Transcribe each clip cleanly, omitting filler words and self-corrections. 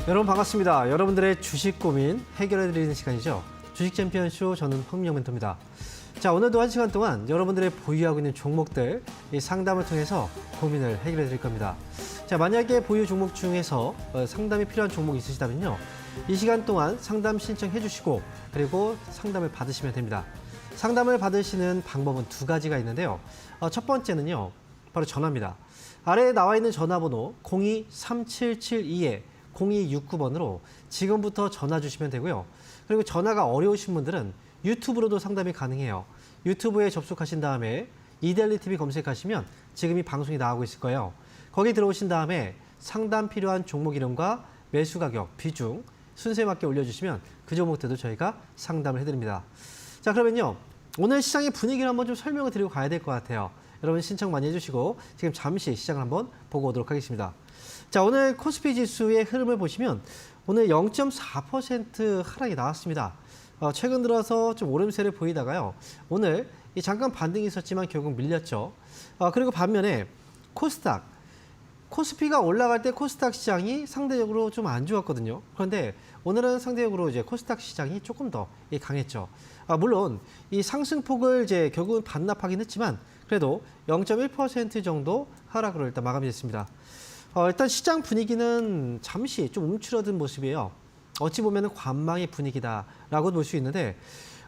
여러분 반갑습니다. 여러분들의 주식 고민 해결해드리는 시간이죠. 주식 챔피언쇼 저는 황민영 멘토입니다. 자, 오늘도 1시간 동안 여러분들의 보유하고 있는 종목들 이 상담을 통해서 고민을 해결해 드릴 겁니다. 자, 만약에 보유 종목 중에서 상담이 필요한 종목이 있으시다면요. 이 시간 동안 상담 신청해 주시고 그리고 상담을 받으시면 됩니다. 상담을 받으시는 방법은 두 가지가 있는데요. 첫 번째는요. 바로 전화입니다. 아래에 나와 있는 전화번호 023772-0269번으로 지금부터 전화 주시면 되고요. 그리고 전화가 어려우신 분들은 유튜브로도 상담이 가능해요. 유튜브에 접속하신 다음에 이데일리TV 검색하시면 지금 이 방송이 나오고 있을 거예요. 거기 들어오신 다음에 상담 필요한 종목 이름과 매수 가격, 비중, 순서에 맞게 올려주시면 그 종목들도 저희가 상담을 해드립니다. 자, 그러면요. 오늘 시장의 분위기를 한번 좀 설명을 드리고 가야 될 것 같아요. 여러분 신청 많이 해주시고 지금 잠시 시장을 한번 보고 오도록 하겠습니다. 자, 오늘 코스피 지수의 흐름을 보시면 오늘 0.4% 하락이 나왔습니다. 최근 들어서 좀 오름세를 보이다가요. 오늘 잠깐 반등이 있었지만 결국 밀렸죠. 그리고 반면에 코스피가 올라갈 때 코스닥 시장이 상대적으로 좀 안 좋았거든요. 그런데 오늘은 상대적으로 이제 코스닥 시장이 조금 더 강했죠. 물론 이 상승폭을 이제 결국은 반납하긴 했지만 그래도 0.1% 정도 하락으로 일단 마감이 됐습니다. 일단 시장 분위기는 잠시 좀 움츠러든 모습이에요. 어찌 보면 관망의 분위기다라고 볼 수 있는데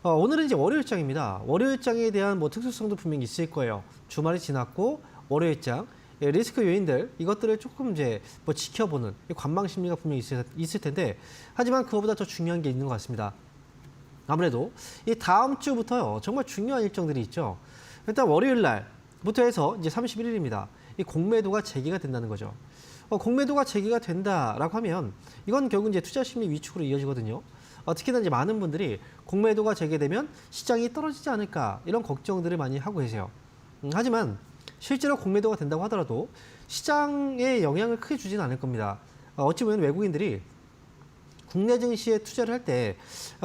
오늘은 이제 월요일장입니다. 월요일장에 대한 뭐 특수성도 분명히 있을 거예요. 주말이 지났고 월요일장 리스크 요인들 이것들을 조금 이제 뭐 지켜보는 관망 심리가 분명히 있을 텐데 하지만 그거보다 더 중요한 게 있는 것 같습니다. 아무래도 이 다음 주부터요 정말 중요한 일정들이 있죠. 일단 월요일 날부터 해서 이제 31일입니다. 이 공매도가 재개가 된다는 거죠. 공매도가 재개가 된다라고 하면 이건 결국 이제 투자 심리 위축으로 이어지거든요. 특히나 이제 많은 분들이 공매도가 재개되면 시장이 떨어지지 않을까 이런 걱정들을 많이 하고 계세요. 하지만 실제로 공매도가 된다고 하더라도 시장에 영향을 크게 주지는 않을 겁니다. 어찌 보면 외국인들이 국내 증시에 투자를 할 때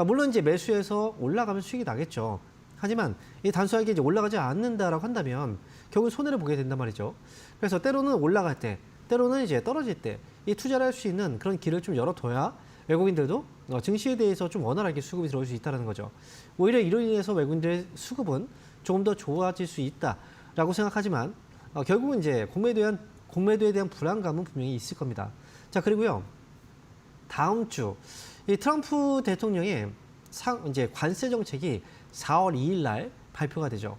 물론 이제 매수해서 올라가면 수익이 나겠죠. 하지만 이 단순하게 이제 올라가지 않는다라고 한다면 결국 손해를 보게 된단 말이죠. 그래서 때로는 올라갈 때, 때로는 이제 떨어질 때 이 투자를 할 수 있는 그런 길을 좀 열어둬야 외국인들도 증시에 대해서 좀 원활하게 수급이 들어올 수 있다는 거죠. 오히려 이로 인해서 외국인들의 수급은 조금 더 좋아질 수 있다라고 생각하지만 결국은 이제 공매도에 대한 불안감은 분명히 있을 겁니다. 자, 그리고요. 다음 주 이 트럼프 대통령의 이제 관세 정책이 4월 2일 날 발표가 되죠.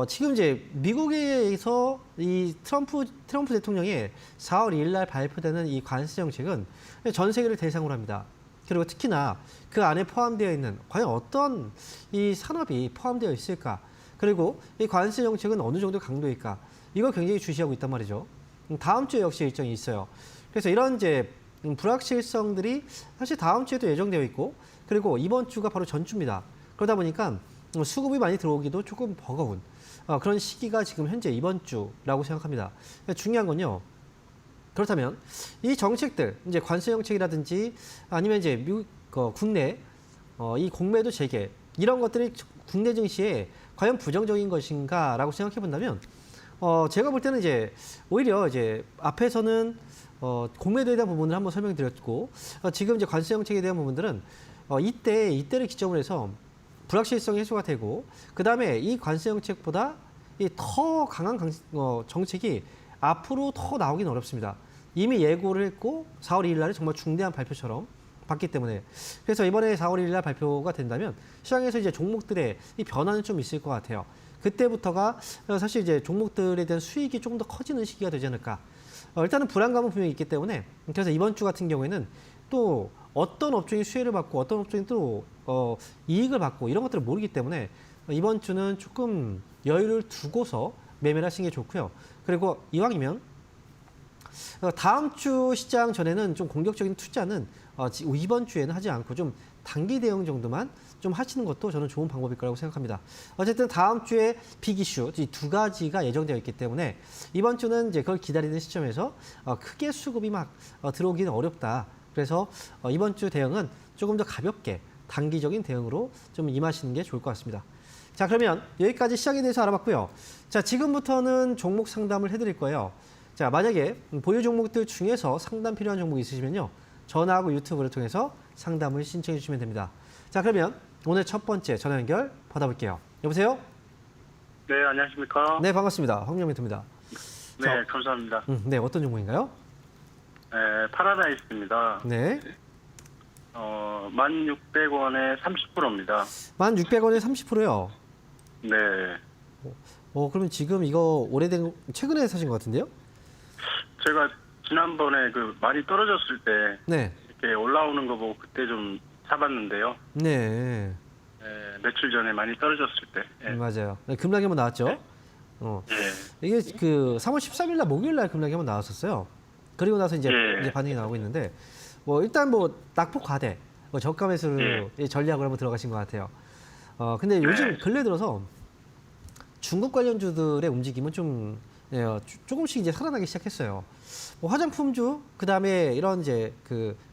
지금 이제 미국에서 이 트럼프 대통령의 4월 2일 날 발표되는 이 관세 정책은 전 세계를 대상으로 합니다. 그리고 특히나 그 안에 포함되어 있는 과연 어떤 이 산업이 포함되어 있을까? 그리고 이 관세 정책은 어느 정도 강도일까? 이걸 굉장히 주시하고 있단 말이죠. 다음 주에 역시 일정이 있어요. 그래서 이런 이제 불확실성들이 사실 다음 주에도 예정되어 있고 그리고 이번 주가 바로 전주입니다. 그러다 보니까 수급이 많이 들어오기도 조금 버거운 그런 시기가 지금 현재 이번 주라고 생각합니다. 중요한 건요. 그렇다면 이 정책들, 이제 관세 정책이라든지 아니면 이제 미국 국내 이 공매도 재개 이런 것들이 국내 증시에 과연 부정적인 것인가라고 생각해 본다면 제가 볼 때는 이제 오히려 이제 앞에서는 공매도에 대한 부분을 한번 설명드렸고 지금 이제 관세 정책에 대한 부분들은 이때를 기점으로 해서 불확실성이 해소가 되고 그 다음에 이 관세 정책보다 이 더 강한 정책이 앞으로 더 나오긴 어렵습니다. 이미 예고를 했고 4월 2일 날에 정말 중대한 발표처럼 봤기 때문에 그래서 이번에 4월 1일 날 발표가 된다면 시장에서 이제 종목들의 이 변화는 좀 있을 것 같아요. 그때부터가 사실 이제 종목들에 대한 수익이 조금 더 커지는 시기가 되지 않을까. 일단은 불안감은 분명히 있기 때문에 그래서 이번 주 같은 경우에는 또 어떤 업종이 수혜를 받고 어떤 업종이 또 이익을 받고 이런 것들을 모르기 때문에 이번 주는 조금 여유를 두고서 매매를 하시는 게 좋고요. 그리고 이왕이면 다음 주 시장 전에는 좀 공격적인 투자는 이번 주에는 하지 않고 좀 단기 대응 정도만 좀 하시는 것도 저는 좋은 방법일 거라고 생각합니다. 어쨌든 다음 주에 빅 이슈 이 두 가지가 예정되어 있기 때문에 이번 주는 이제 그걸 기다리는 시점에서 크게 수급이 막 들어오기는 어렵다. 그래서 이번 주 대응은 조금 더 가볍게 단기적인 대응으로 좀 임하시는 게 좋을 것 같습니다. 자, 그러면 여기까지 시장에 대해서 알아봤고요. 자, 지금부터는 종목 상담을 해드릴 거예요. 자, 만약에 보유 종목들 중에서 상담 필요한 종목이 있으시면요. 전화하고 유튜브를 통해서 상담을 신청해 주시면 됩니다. 자, 그러면 오늘 첫 번째 전화 연결 받아볼게요. 여보세요? 네, 안녕하십니까? 네, 반갑습니다. 황명민입니다. 네, 감사합니다. 네, 어떤 종목인가요? 네, 파라다이스입니다. 네. 1,600원에 30%입니다. 1,600원에 30%요? 네. 그러면 지금 이거 최근에 사신 것 같은데요? 제가 지난번에 많이 떨어졌을 때 네. 이렇게 올라오는 거 보고 그때 좀 사봤는데요. 네. 네, 며칠 전에 많이 떨어졌을 때. 네. 맞아요. 네, 급락이 한번 나왔죠? 네. 이게 3월 13일 날 목요일 날 급락이 한번 나왔었어요. 그리고 나서 이제 반응이 나오고 있는데, 일단 낙폭 과대, 저가 매수를 전략을 한번 들어가신 것 같아요. 근데 요즘 근래 들어서 중국 관련주들의 움직임은 조금씩 이제 살아나기 시작했어요. 화장품주, 그 다음에 이런 이제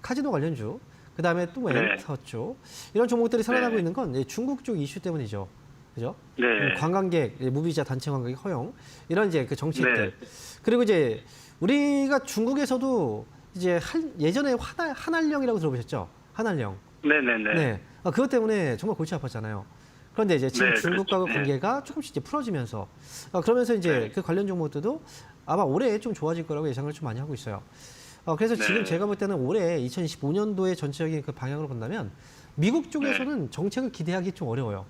카지노 관련주, 그 다음에 또 엔터주, 이런 종목들이 살아나고 있는 건 중국 쪽 이슈 때문이죠. 그죠? 네. 관광객, 무비자 단체 관광객 허용, 이런 이제 정책들. 그리고 이제 우리가 중국에서도 이제 예전에 한알령이라고 들어보셨죠? 한알령. 네네네. 네. 그것 때문에 정말 골치 아팠잖아요. 그런데 이제 지금 중국과의 그렇죠. 관계가 조금씩 이제 풀어지면서 그러면서 이제 그 관련 종목들도 아마 올해 좀 좋아질 거라고 예상을 좀 많이 하고 있어요. 그래서 지금 제가 볼 때는 올해 2025년도의 전체적인 그 방향으로 본다면 미국 쪽에서는 정책을 기대하기 좀 어려워요.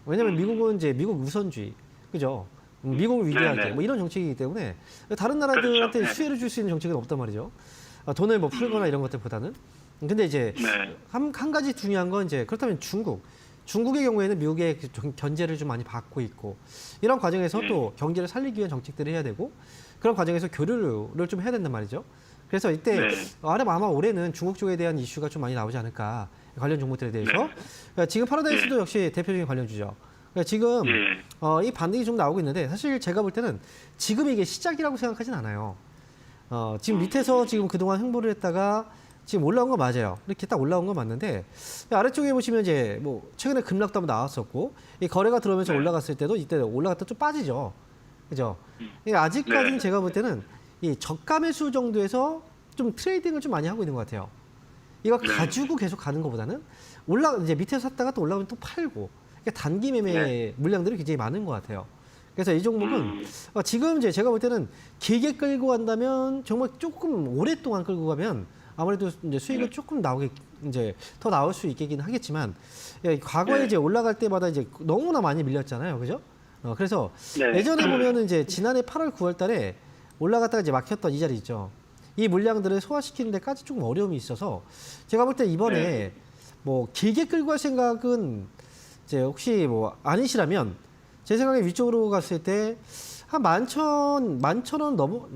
왜냐하면 미국은 이제 미국 우선주의, 그죠? 미국을 위대하게 이런 정책이기 때문에 다른 나라들한테 수혜를 줄 수 있는 정책은 없단 말이죠. 돈을 풀거나 이런 것들보다는. 근데 이제 한 가지 중요한 건 이제 그렇다면 중국의 경우에는 미국의 견제를 좀 많이 받고 있고 이런 과정에서 또 경제를 살리기 위한 정책들을 해야 되고 그런 과정에서 교류를 좀 해야 된단 말이죠. 그래서 이때 아마 올해는 중국 쪽에 대한 이슈가 좀 많이 나오지 않을까, 관련 종목들에 대해서. 그러니까 지금 파라다이스도 역시 대표적인 관련주죠. 그러니까 지금 이 반등이 좀 나오고 있는데 사실 제가 볼 때는 지금 이게 시작이라고 생각하진 않아요. 지금 밑에서 지금 그동안 횡보를 했다가 지금 올라온 거 맞아요. 이렇게 딱 올라온 거 맞는데 아래쪽에 보시면 이제 최근에 급락도 한번 나왔었고 이 거래가 들어오면서 올라갔을 때도 이때 올라갔다 좀 빠지죠. 그죠? 아직까지는 제가 볼 때는 이 저가 매수 정도에서 좀 트레이딩을 좀 많이 하고 있는 것 같아요. 이거 가지고 계속 가는 것보다는 이제 밑에서 샀다가 또 올라오면 또 팔고, 그러니까 단기 매매 물량들이 굉장히 많은 것 같아요. 그래서 이 종목은 지금 이제 제가 볼 때는 길게 끌고 간다면 정말 조금 오랫동안 끌고 가면 아무래도 이제 수익은 조금 이제 더 나올 수 있긴 하겠지만 과거에 이제 올라갈 때마다 이제 너무나 많이 밀렸잖아요, 그죠? 그래서 예전에 보면은 이제 지난해 8월, 9월 달에 올라갔다가 이제 막혔던 이 자리 있죠. 이 물량들을 소화시키는 데까지 조금 어려움이 있어서 제가 볼 때 이번에 길게 끌고 갈 생각은 이제 혹시 아니시라면 제 생각에 위쪽으로 갔을 때 한 11,000원 넘어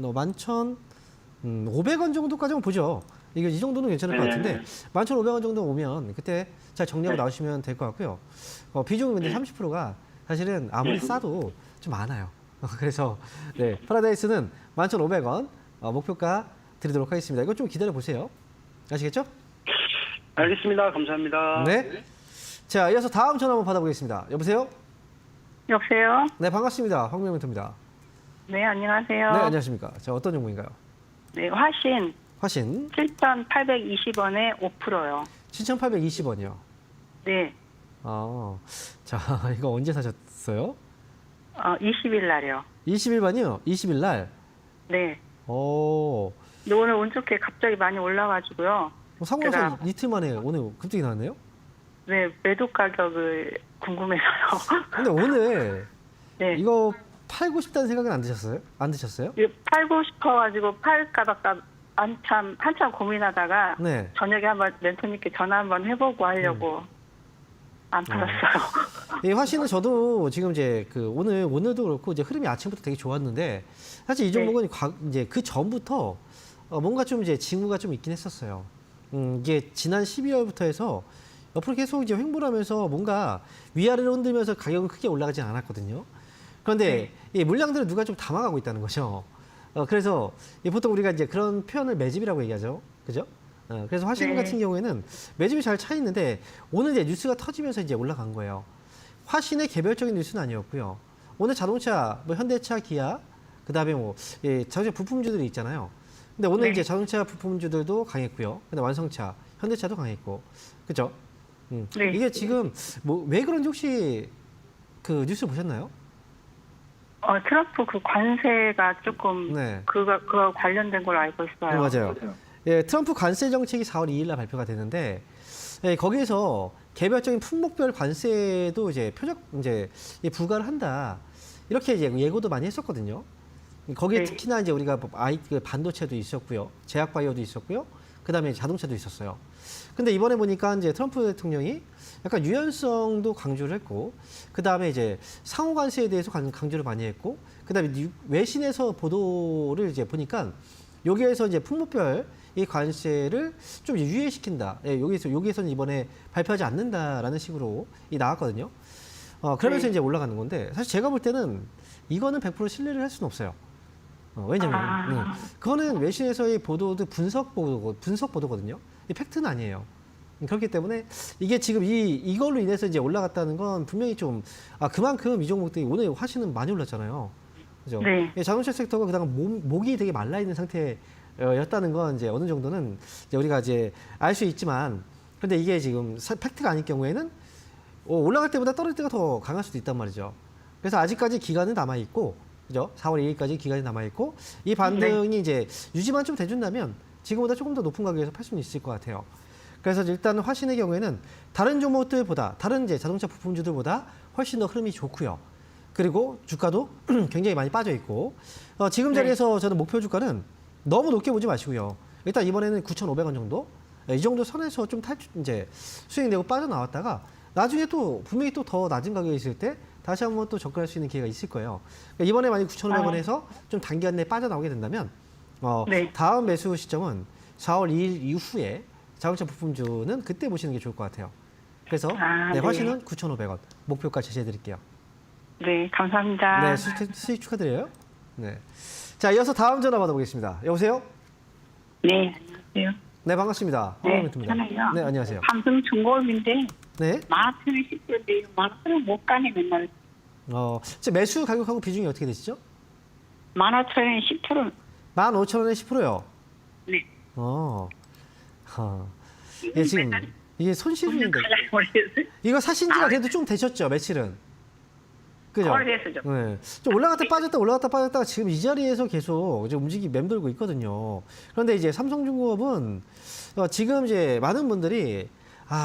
11,500원 정도까지만 보죠. 이 정도는 괜찮을 것 같은데 11,500원 정도 오면 그때 잘 정리하고 나오시면 될 것 같고요. 비중은 근데 30%가 사실은 아무리 싸도 좀 많아요. 그래서 파라다이스는 11,500원 목표가 드리도록 하겠습니다. 이거 좀 기다려 보세요. 아시겠죠? 알겠습니다. 감사합니다. 네. 자, 이어서 다음 전화 한번 받아보겠습니다. 여보세요? 여보세요? 네, 반갑습니다. 황명민입니다. 네, 안녕하세요. 네, 안녕하십니까. 자, 어떤 종목인가요? 네, 화신 7,820원에 5%요. 7,820원이요. 네. 자, 이거 언제 사셨어요? 20일 날이요. 20일만이요? 20일 날? 네. 오. 근데 오늘 운 좋게 갑자기 많이 올라가지고요. 사고 나서 이틀 만에 오늘 급등이 나왔네요? 네, 매도 가격을 궁금해서요. 근데 오늘 네. 팔고 싶다는 생각은 안 드셨어요? 팔고 싶어가지고 팔까 말까 한참 고민하다가 저녁에 한번 멘토님께 전화 한번 해보고 하려고 안 팔았어요. 이 화신은 저도 지금 이제 오늘도 그렇고 이제 흐름이 아침부터 되게 좋았는데 사실 이 종목은 이제 그 전부터 뭔가 좀 이제 징후가 좀 있긴 했었어요. 이게 지난 12월부터 해서 옆으로 계속 이제 횡보를 하면서 뭔가 위아래로 흔들면서 가격은 크게 올라가지 않았거든요. 그런데 이 물량들을 누가 좀 담아가고 있다는 거죠. 그래서 보통 우리가 이제 그런 표현을 매집이라고 얘기하죠. 그죠? 그래서 화신 같은 경우에는 매집이 잘 차 있는데 오늘 이제 뉴스가 터지면서 이제 올라간 거예요. 화신의 개별적인 뉴스는 아니었고요. 오늘 자동차, 현대차, 기아, 그다음에 자동차 부품주들이 있잖아요. 근데 오늘 네. 이제 자동차 부품주들도 강했고요. 근데 완성차, 현대차도 강했고, 그죠? 네. 이게 지금 뭐 왜 그런지 혹시 그 뉴스 보셨나요? 트럼프 그 관세가 조금 네. 그거 관련된 걸로 알고 있어요. 맞아요. 예, 트럼프 관세 정책이 4월 2일 날 발표가 되는데 예, 거기에서 개별적인 품목별 관세도 이제 부과를 한다. 이렇게 이제 예고도 많이 했었거든요. 거기에 네. 특히나 이제 우리가 그 반도체도 있었고요. 제약바이오도 있었고요. 그다음에 자동차도 있었어요. 근데 이번에 보니까 이제 트럼프 대통령이 약간 유연성도 강조를 했고, 그다음에 이제 상호 관세에 대해서 강조를 많이 했고, 그다음에 외신에서 보도를 이제 보니까 여기에서 이제 품목별 이 관세를 좀 이제 유예시킨다. 예, 여기에서는 이번에 발표하지 않는다라는 식으로 나왔거든요. 그러면서 네. 이제 올라가는 건데, 사실 제가 볼 때는 이거는 100% 신뢰를 할 수는 없어요. 왜냐면 그거는 외신에서의 보도도 분석 보도거든요. 이 팩트는 아니에요. 그렇기 때문에 이게 지금 이걸로 인해서 이제 올라갔다는 건 분명히 좀 그만큼 이 종목들이 오늘 화시는 많이 올랐잖아요. 그죠? 네. 예, 자동차 섹터가 그다음 목이 되게 말라 있는 상태였다는 건 이제 어느 정도는 이제 우리가 이제 알 수 있지만, 근데 이게 지금 팩트가 아닐 경우에는 올라갈 때보다 떨어질 때가 더 강할 수도 있단 말이죠. 그래서 아직까지 기간은 남아 있고, 그죠? 4월 2일까지 기간이 남아 있고, 이 반등이 이제 유지만 좀 돼준다면 지금보다 조금 더 높은 가격에서 팔 수는 있을 것 같아요. 그래서 일단 화신의 경우에는 다른 종목들보다, 다른 이제 자동차 부품주들보다 훨씬 더 흐름이 좋고요. 그리고 주가도 굉장히 많이 빠져 있고, 지금 자리에서 저는 목표 주가는 너무 높게 보지 마시고요. 일단 이번에는 9,500원 정도, 이 정도 선에서 좀 이제 수익 내고 빠져나왔다가 나중에 또 분명히 또 더 낮은 가격에 있을 때 다시 한번 또 접근할 수 있는 기회가 있을 거예요. 그러니까 이번에 만약 9,500원에서 좀 단기간 내에 빠져나오게 된다면 네. 다음 매수 시점은 4월 2일 이후에 자동차 부품주는 그때 보시는 게 좋을 것 같아요. 그래서 네. 화신은 9,500원 목표가 제시해 드릴게요. 네, 감사합니다. 네, 수익 축하드려요. 네. 자, 이어서 다음 전화 받아보겠습니다. 여보세요? 네, 안녕하세요. 네, 반갑습니다. 네, 반갑습니다. 괜찮아요. 네, 안녕하세요. 삼성 중공업인데 네. 10,000원 10%인데 10,000원 못 가네 맨날. 지금 매수 가격하고 비중이 어떻게 되시죠? 15,000원 10%. 15,000원에 10%요. 네. 예, 지금 이게 손실인데 이거 사신 지가 그래도 좀 되셨죠, 며칠은? 그죠? 오래됐어요. 네. 좀 올라갔다 빠졌다가 지금 이 자리에서 계속 이제 움직이 맴돌고 있거든요. 그런데 이제 삼성중공업은 지금 이제 많은 분들이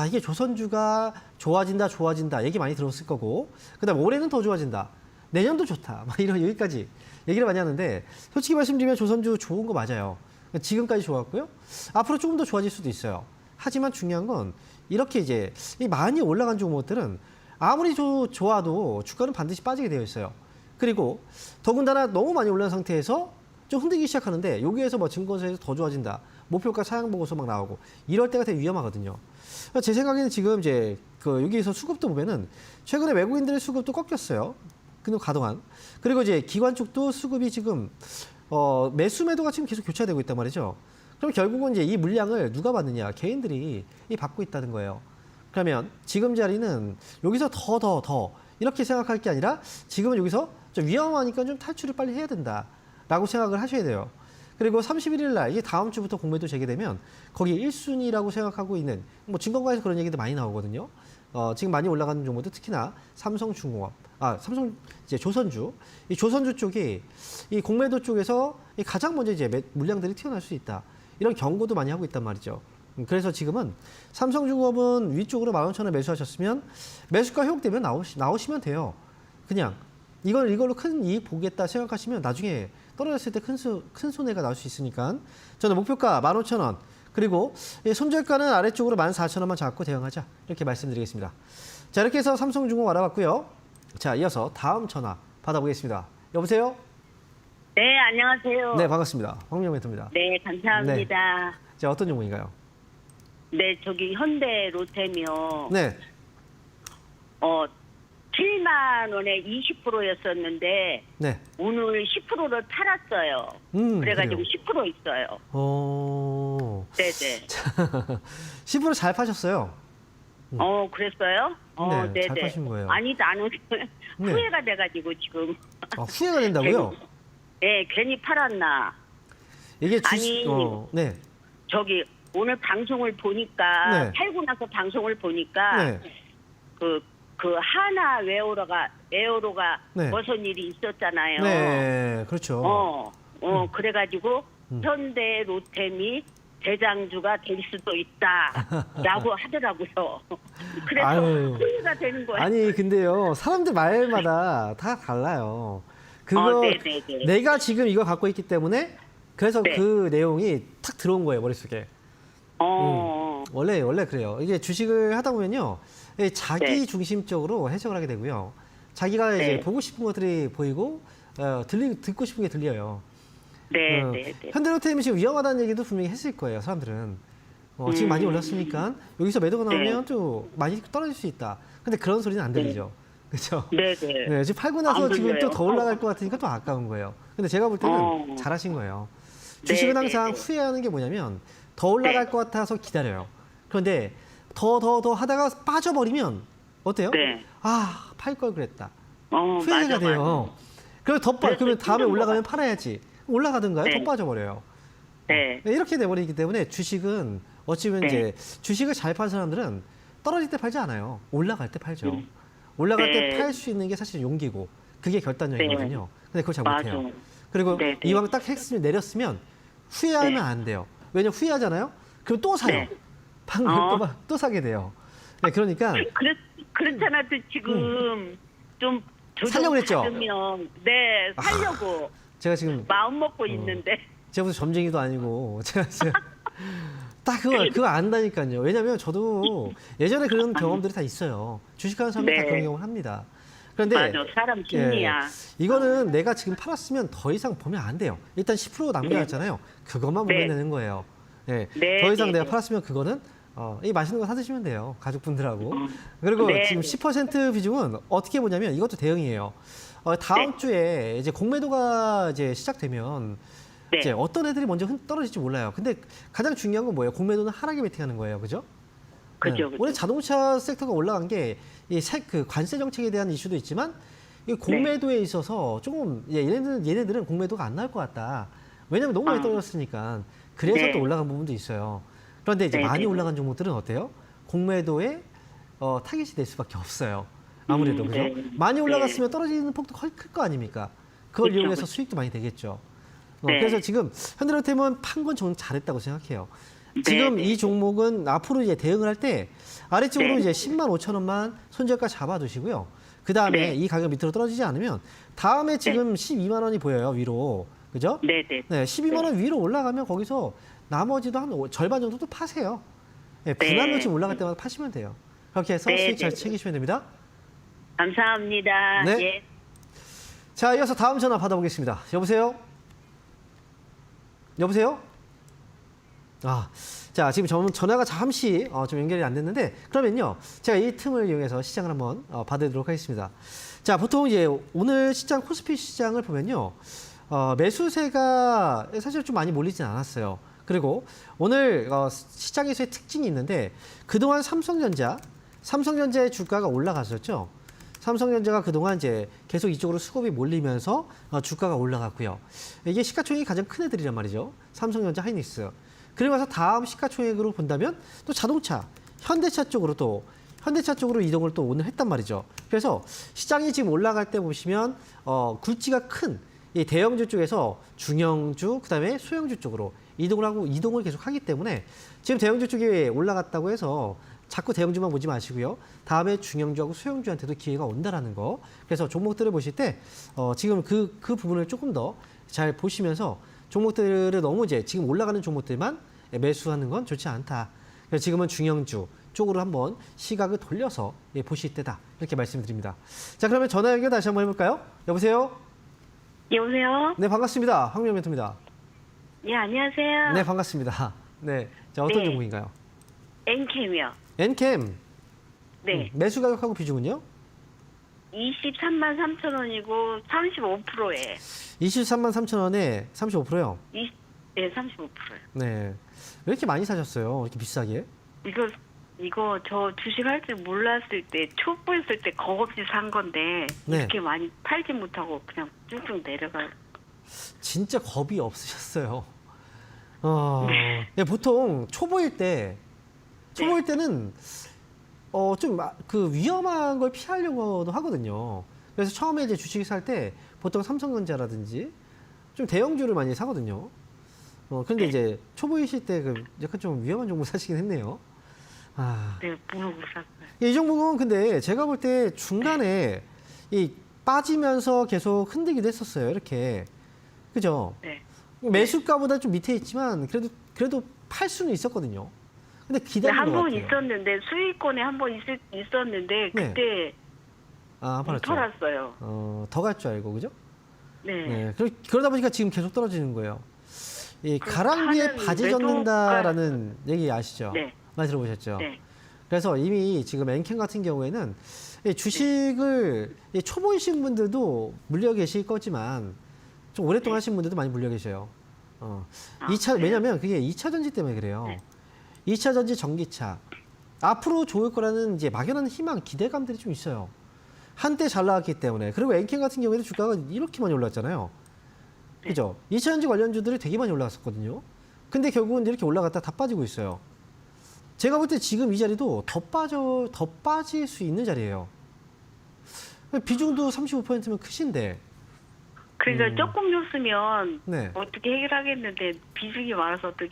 이게 조선주가 좋아진다 얘기 많이 들었을 거고, 그다음 올해는 더 좋아진다, 내년도 좋다, 막 이런 여기까지 얘기를 많이 하는데, 솔직히 말씀드리면 조선주 좋은 거 맞아요. 지금까지 좋았고요. 앞으로 조금 더 좋아질 수도 있어요. 하지만 중요한 건 이렇게 이제 많이 올라간 종목들은 아무리 좋아도 주가는 반드시 빠지게 되어 있어요. 그리고 더군다나 너무 많이 올라간 상태에서 좀 흔들기 시작하는데, 여기에서 뭐 증권사에서 더 좋아진다, 목표가 상향 보고서 막 나오고 이럴 때가 되게 위험하거든요. 제 생각에는 지금 이제 여기에서 수급도 보면은 최근에 외국인들의 수급도 꺾였어요. 그동안. 그리고 이제 기관 쪽도 수급이 지금 매수 매도가 지금 계속 교차되고 있단 말이죠. 그럼 결국은 이제 이 물량을 누가 받느냐? 개인들이 받고 있다는 거예요. 그러면 지금 자리는 여기서 더 이렇게 생각할 게 아니라 지금은 여기서 좀 위험하니까 좀 탈출을 빨리 해야 된다라고 생각을 하셔야 돼요. 그리고 31일 날 이게 다음 주부터 공매도 재개되면 거기 1순위라고 생각하고 있는 뭐 증권가에서 그런 얘기도 많이 나오거든요. 지금 많이 올라가는 종목도 특히나 삼성중공업, 삼성 이제 조선주, 이 조선주 쪽이 이 공매도 쪽에서 가장 먼저 이제 물량들이 튀어나올 수 있다, 이런 경고도 많이 하고 있단 말이죠. 그래서 지금은 삼성중공업은 위쪽으로 15,000원 매수하셨으면 매수가 회복되면 나오시면 돼요. 그냥 이걸로 큰 이익 보겠다 생각하시면 나중에 떨어졌을 때 큰 손해가 나올 수 있으니까 저는 목표가 15,000원, 그리고 손절가는 아래쪽으로 14,000원만 잡고 대응하자, 이렇게 말씀드리겠습니다. 자, 이렇게 해서 삼성중공업 알아봤고요. 자, 이어서 다음 전화 받아보겠습니다. 여보세요? 네, 안녕하세요. 네, 반갑습니다. 황민영 멘토입니다. 네, 감사합니다. 자, 어떤 종목인가요? 네, 저기 현대 로템이요. 네. 7만 원에 20%였었는데 네. 오늘 10%를 팔았어요. 그래가지고 그래요. 10% 있어요. 네네. 10% 잘 파셨어요. 그랬어요? 네, 잘 파신 거예요. 아니, 나는 네. 후회가 돼가지고 지금. 후회가 된다고요? 네, 괜히 팔았나. 이게 아니, 네. 저기 오늘 방송을 보니까 네. 팔고 나서 방송을 보니까 네. 그 하나 에어로가 네. 무슨 일이 있었잖아요. 네, 그렇죠. 그래가지고 현대 로템이 대장주가 될 수도 있다라고 하더라고요. 그래서 아유. 후회가 되는 거예요. 아니 근데요 사람들 말마다 다 달라요. 그거 네네네. 내가 지금 이거 갖고 있기 때문에 그래서 네. 그 내용이 탁 들어온 거예요 머릿속에. 원래 그래요. 이게 주식을 하다 보면요 이 자기 네. 중심적으로 해석을 하게 되고요. 자기가 이제 네. 보고 싶은 것들이 보이고 듣고 싶은 게 들려요. 네. 현대로템이 지금 위험하다는 얘기도 분명히 했을 거예요 사람들은. 지금 많이 올랐으니까 여기서 매도가 나오면 또 많이 떨어질 수 있다. 근데 그런 소리는 안 들리죠. 그렇죠? 네네. 네, 지금 팔고 나서 안 지금 또 들려요? 더 올라갈 것 같으니까 또 아까운 거예요. 근데 제가 볼 때는 잘하신 거예요. 주식은 네, 항상 네. 후회하는 게 뭐냐면 더 올라갈 네. 것 같아서 기다려요. 그런데 더 하다가 빠져버리면 어때요? 네. 아, 팔 걸 그랬다. 후회가 맞아, 돼요. 그럼 그래서 그러면 다음에 힘든 올라가면 것 팔아야지. 올라가든가요? 네. 더 빠져버려요. 네. 이렇게 돼버리기 때문에 주식은 어찌보면 네. 이제 주식을 잘 파는 사람들은 떨어질 때 팔지 않아요. 올라갈 때 팔죠. 올라갈 네. 때 팔 수 있는 게 사실 용기고 그게 결단력이거든요. 근데 그걸 잘 맞아. 못해요. 그리고 네, 네. 이왕 딱 핵심을 내렸으면 후회하면 네. 안 돼요. 왜냐면 후회하잖아요. 그럼 또 사요. 네. 방금 또 사게 돼요. 네, 그러니까 그렇잖아. 또 지금 좀 살려고 그랬죠? 받으면, 네, 살려고 제가 지금 마음 먹고 있는데. 제가 무슨 점쟁이도 아니고 제가 지금 딱 그거 안다니까요. 왜냐면 저도 예전에 그런 경험들이 다 있어요. 주식하는 사람들 다 네. 그런 경험을 합니다. 그런데 맞아, 사람 심리야. 이거는 내가 지금 팔았으면 더 이상 보면 안 돼요. 일단 10% 남겨놨잖아요. 그것만 보면 네. 되는 거예요. 네. 네, 더 이상 네, 내가 네. 팔았으면 그거는 이 맛있는 거 사드시면 돼요. 가족분들하고. 그리고 네. 지금 10% 비중은 어떻게 보냐면 이것도 대응이에요. 다음 네. 주에 이제 공매도가 이제 시작되면 네. 이제 어떤 애들이 먼저 떨어질지 몰라요. 근데 가장 중요한 건 뭐예요? 공매도는 하락에 베팅하는 거예요. 그죠? 그죠. 원래 자동차 섹터가 올라간 게 그 관세 정책에 대한 이슈도 있지만 이 공매도에 있어서 조금 얘네들은 공매도가 안 나올 것 같다. 왜냐면 너무 많이 떨어졌으니까. 그래서 네. 또 올라간 부분도 있어요. 그런데 이제 네, 많이 네. 올라간 종목들은 어때요? 공매도에 타깃이 될 수밖에 없어요. 아무래도 그죠? 네. 많이 올라갔으면 떨어지는 폭도 클 거 아닙니까? 그걸 그쵸, 이용해서 그쵸. 수익도 많이 되겠죠. 네. 그래서 지금 현대로템은 판 건 저는 잘했다고 생각해요. 네, 지금 네. 이 종목은 앞으로 이제 대응을 할 때 아래쪽으로 네. 이제 10만 5천 원만 손절가 잡아두시고요. 그 다음에 네. 이 가격 밑으로 떨어지지 않으면 다음에 지금 12만 원이 보여요 위로, 그죠? 네네. 네, 12만 원 위로 올라가면 거기서 나머지도 한 절반 정도도 파세요. 네, 분할로 지금 올라갈 때마다 파시면 돼요. 그렇게 해서 네, 수익 잘 네. 챙기시면 됩니다. 감사합니다. 네. 예. 자, 이어서 다음 전화 받아보겠습니다. 여보세요? 여보세요? 자, 지금 전화가 잠시 좀 연결이 안 됐는데, 그러면요, 제가 이 틈을 이용해서 시장을 한번 봐드리도록 하겠습니다. 자, 보통 이제 오늘 시장, 코스피 시장을 보면요, 매수세가 사실 좀 많이 몰리진 않았어요. 그리고 오늘 시장에서의 특징이 있는데, 그동안 삼성전자의 주가가 올라갔었죠. 삼성전자가 그동안 이제 계속 이쪽으로 수급이 몰리면서 주가가 올라갔고요. 이게 시가총액이 가장 큰 애들이란 말이죠. 삼성전자, 하이닉스. 그리고 나서 다음 시가총액으로 본다면 또 자동차, 현대차 쪽으로 이동을 또 오늘 했단 말이죠. 그래서 시장이 지금 올라갈 때 보시면 굴지가 큰 이 대형주 쪽에서 중형주, 그다음에 소형주 쪽으로 이동을 계속 하기 때문에 지금 대형주 쪽이 올라갔다고 해서 자꾸 대형주만 보지 마시고요. 다음에 중형주하고 소형주한테도 기회가 온다라는 거. 그래서 종목들을 보실 때 지금 그 부분을 조금 더 잘 보시면서 종목들을 너무 이제 지금 올라가는 종목들만 매수하는 건 좋지 않다. 그래서 지금은 중형주 쪽으로 한번 시각을 돌려서 보실 때다. 이렇게 말씀드립니다. 자, 그러면 전화 연결 다시 한번 해볼까요? 여보세요? 여보세요? 네, 반갑습니다. 황명 멘토입니다. 예, 안녕하세요. 네, 반갑습니다. 네, 자, 어떤 네. 종목인가요? 엔캠이요. 엔캠. 네. 매수 가격하고 비중은요? 23만 3천 원이고 35%에. 23만 3천 원에 35%요? 네, 35%요. 네. 왜 이렇게 많이 사셨어요? 이렇게 비싸게? 이거 저 주식할 줄 몰랐을 때, 초보였을 때 겁없이 산 건데, 네. 이렇게 많이 팔지 못하고 그냥 쭉쭉 내려가요. 진짜 겁이 없으셨어요. 네, 보통 초보일 때는 좀 그 위험한 걸 피하려고도 하거든요. 그래서 처음에 이제 주식 살 때 보통 삼성전자라든지 좀 대형주를 많이 사거든요. 그런데 이제 초보이실 때 그 약간 좀 위험한 종목 사시긴 했네요. 네, 모르고 샀어요. 이 종목은 근데 제가 볼 때 중간에 이 빠지면서 계속 흔들기도 했었어요. 이렇게. 그죠? 네. 매수가보다 좀 밑에 있지만 그래도 팔 수는 있었거든요. 근데 기다린 것 한 번 같아요. 있었는데 수익권에 한 번 있었는데 네. 그때 아, 팔았죠. 팔았어요. 더 갈 줄 알고 그죠? 네. 네. 그러다 보니까 지금 계속 떨어지는 거예요. 이 가랑비에 하는 바지 젓는다라는 얘기 아시죠? 네. 많이 들어보셨죠? 네. 그래서 이미 지금 엔캠 같은 경우에는 이 주식을 이 초보이신 분들도 물려 계실 거지만 좀 오랫동안 하신 분들도 많이 물려 계셔요. 그래요? 왜냐면 그게 2차 전지 때문에 그래요. 네. 2차 전지 전기차. 앞으로 좋을 거라는 이제 막연한 희망, 기대감들이 좀 있어요. 한때 잘 나왔기 때문에. 그리고 엔캠 같은 경우에는 주가가 이렇게 많이 올랐잖아요. 그죠? 2차 전지 관련주들이 되게 많이 올라갔었거든요. 근데 결국은 이렇게 올라갔다 다 빠지고 있어요. 제가 볼 때 지금 이 자리도 더 빠질 수 있는 자리예요. 비중도 35%면 크신데. 그러니까 조금 줬으면 네. 어떻게 해결하겠는데 비중이 많아서 어떻게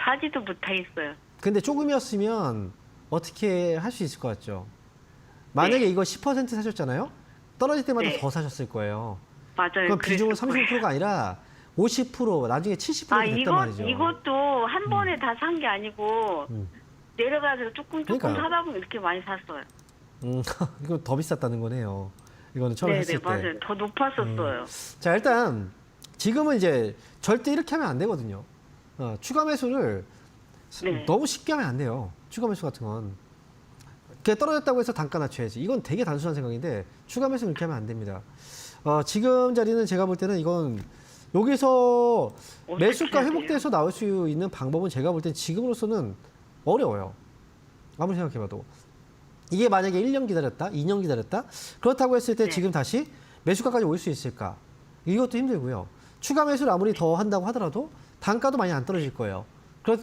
사지도 못하겠어요. 근데 조금이었으면 어떻게 할 수 있을 것 같죠? 만약에 네. 이거 10% 사셨잖아요? 떨어질 때마다 네. 더 사셨을 거예요. 맞아요. 그럼 비중은 그랬을 거예요. 35%가 아니라 50%, 나중에 70%가 됐단 말이죠. 이것도 한 번에 다 산 게 아니고 음. 내려가서 조금 그러니까요. 사다 보면 이렇게 많이 샀어요. 이거 더 비쌌다는 거네요. 이거는 처음에 네네 했을 때. 맞아요. 더 높았었어요. 자, 일단 지금은 이제 절대 이렇게 하면 안 되거든요. 추가 매수를 네. 너무 쉽게 하면 안 돼요. 추가 매수 같은 건. 그게 떨어졌다고 해서 단가 낮춰야지. 이건 되게 단순한 생각인데 추가 매수는 그렇게 하면 안 됩니다. 지금 자리는 제가 볼 때는 이건 여기서 어떻게 매수가 해야 돼요? 회복돼서 나올 수 있는 방법은 제가 볼 땐 지금으로서는 어려워요. 아무리 생각해봐도. 이게 만약에 1년 기다렸다, 2년 기다렸다, 그렇다고 했을 때 네. 지금 다시 매수가까지 올 수 있을까? 이것도 힘들고요. 추가 매수를 아무리 더 한다고 하더라도 단가도 많이 안 떨어질 거예요.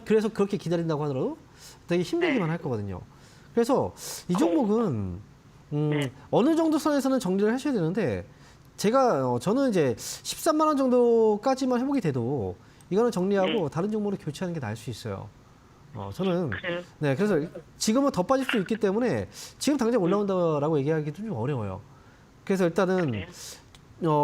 그래서 그렇게 기다린다고 하더라도 되게 힘들기만 네. 할 거거든요. 그래서 이 종목은 네. 어느 정도 선에서는 정리를 하셔야 되는데 저는 이제 13만 원 정도까지만 회복이 돼도 이거는 정리하고 다른 종목으로 교체하는 게 나을 수 있어요. 저는 그래요? 네, 그래서 지금은 더 빠질 수 있기 때문에 지금 당장 올라온다라고 얘기하기도 좀 어려워요. 그래서 일단은 그래요?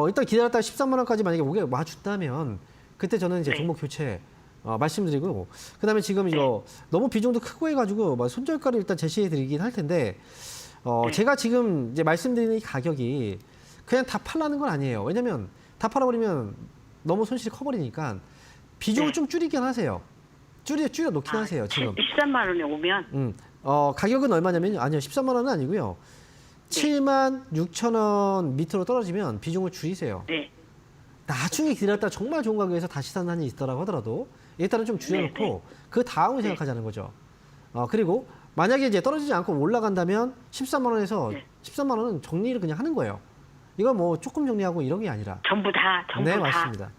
일단 기다렸다가 13만 원까지 만약에 오게 와준다면 그때 저는 이제 네. 종목 교체 말씀드리고 그다음에 지금 이거 너무 비중도 크고 해가지고 손절가를 일단 제시해드리긴 할 텐데 네. 제가 지금 이제 말씀드리는 이 가격이 그냥 다 팔라는 건 아니에요. 왜냐면 다 팔아버리면 너무 손실이 커버리니까 비중을 네. 좀 줄이긴 하세요. 줄여 놓긴 하세요, 지금. 13만 원에 오면 가격은 얼마냐면, 아니요, 13만 원은 아니고요. 7만 6천 원 밑으로 떨어지면 비중을 줄이세요. 네. 나중에 기다렸다 정말 좋은 가격에서 다시 사는 한이 있더라고 하더라도 일단은 좀 줄여놓고 그 다음을 생각하자는 거죠. 그리고 만약에 이제 떨어지지 않고 올라간다면 13만 원에서 13만 원은 정리를 그냥 하는 거예요. 이건 뭐 조금 정리하고 이런 게 아니라. 전부 다 네, 맞습니다.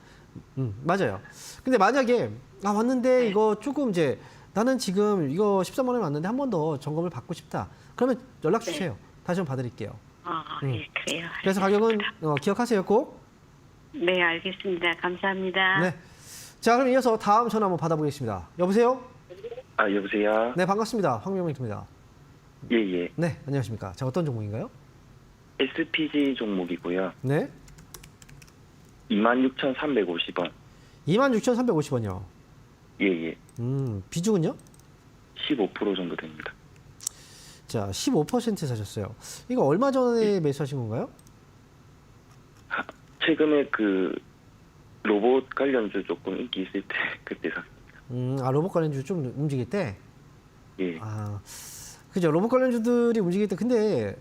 맞아요. 근데 만약에 왔는데 이거 조금 이제 나는 지금 이거 13만 원에 왔는데 한 번 더 점검을 받고 싶다. 그러면 연락 주세요. 다시 한번 봐드릴게요. 예, 그래요. 그래서 가격은 기억하세요, 꼭. 네, 알겠습니다. 감사합니다. 네. 자, 그럼 이어서 다음 전화 한번 받아보겠습니다. 여보세요? 여보세요? 네, 반갑습니다. 황명민입니다. 예. 네, 안녕하십니까. 자, 어떤 종목인가요? SPG 종목이고요. 네. 26,350원. 26,350원이요. 예. 비중은요? 15% 정도 됩니다. 자, 15% 사셨어요. 이거 얼마 전에 매수하신 건가요? 최근에 그 로봇 관련주 조금 인기 있을 때 그때 샀습니다. 로봇 관련주 좀 움직일 때? 예. 그죠. 로봇 관련주들이 움직일 때. 근데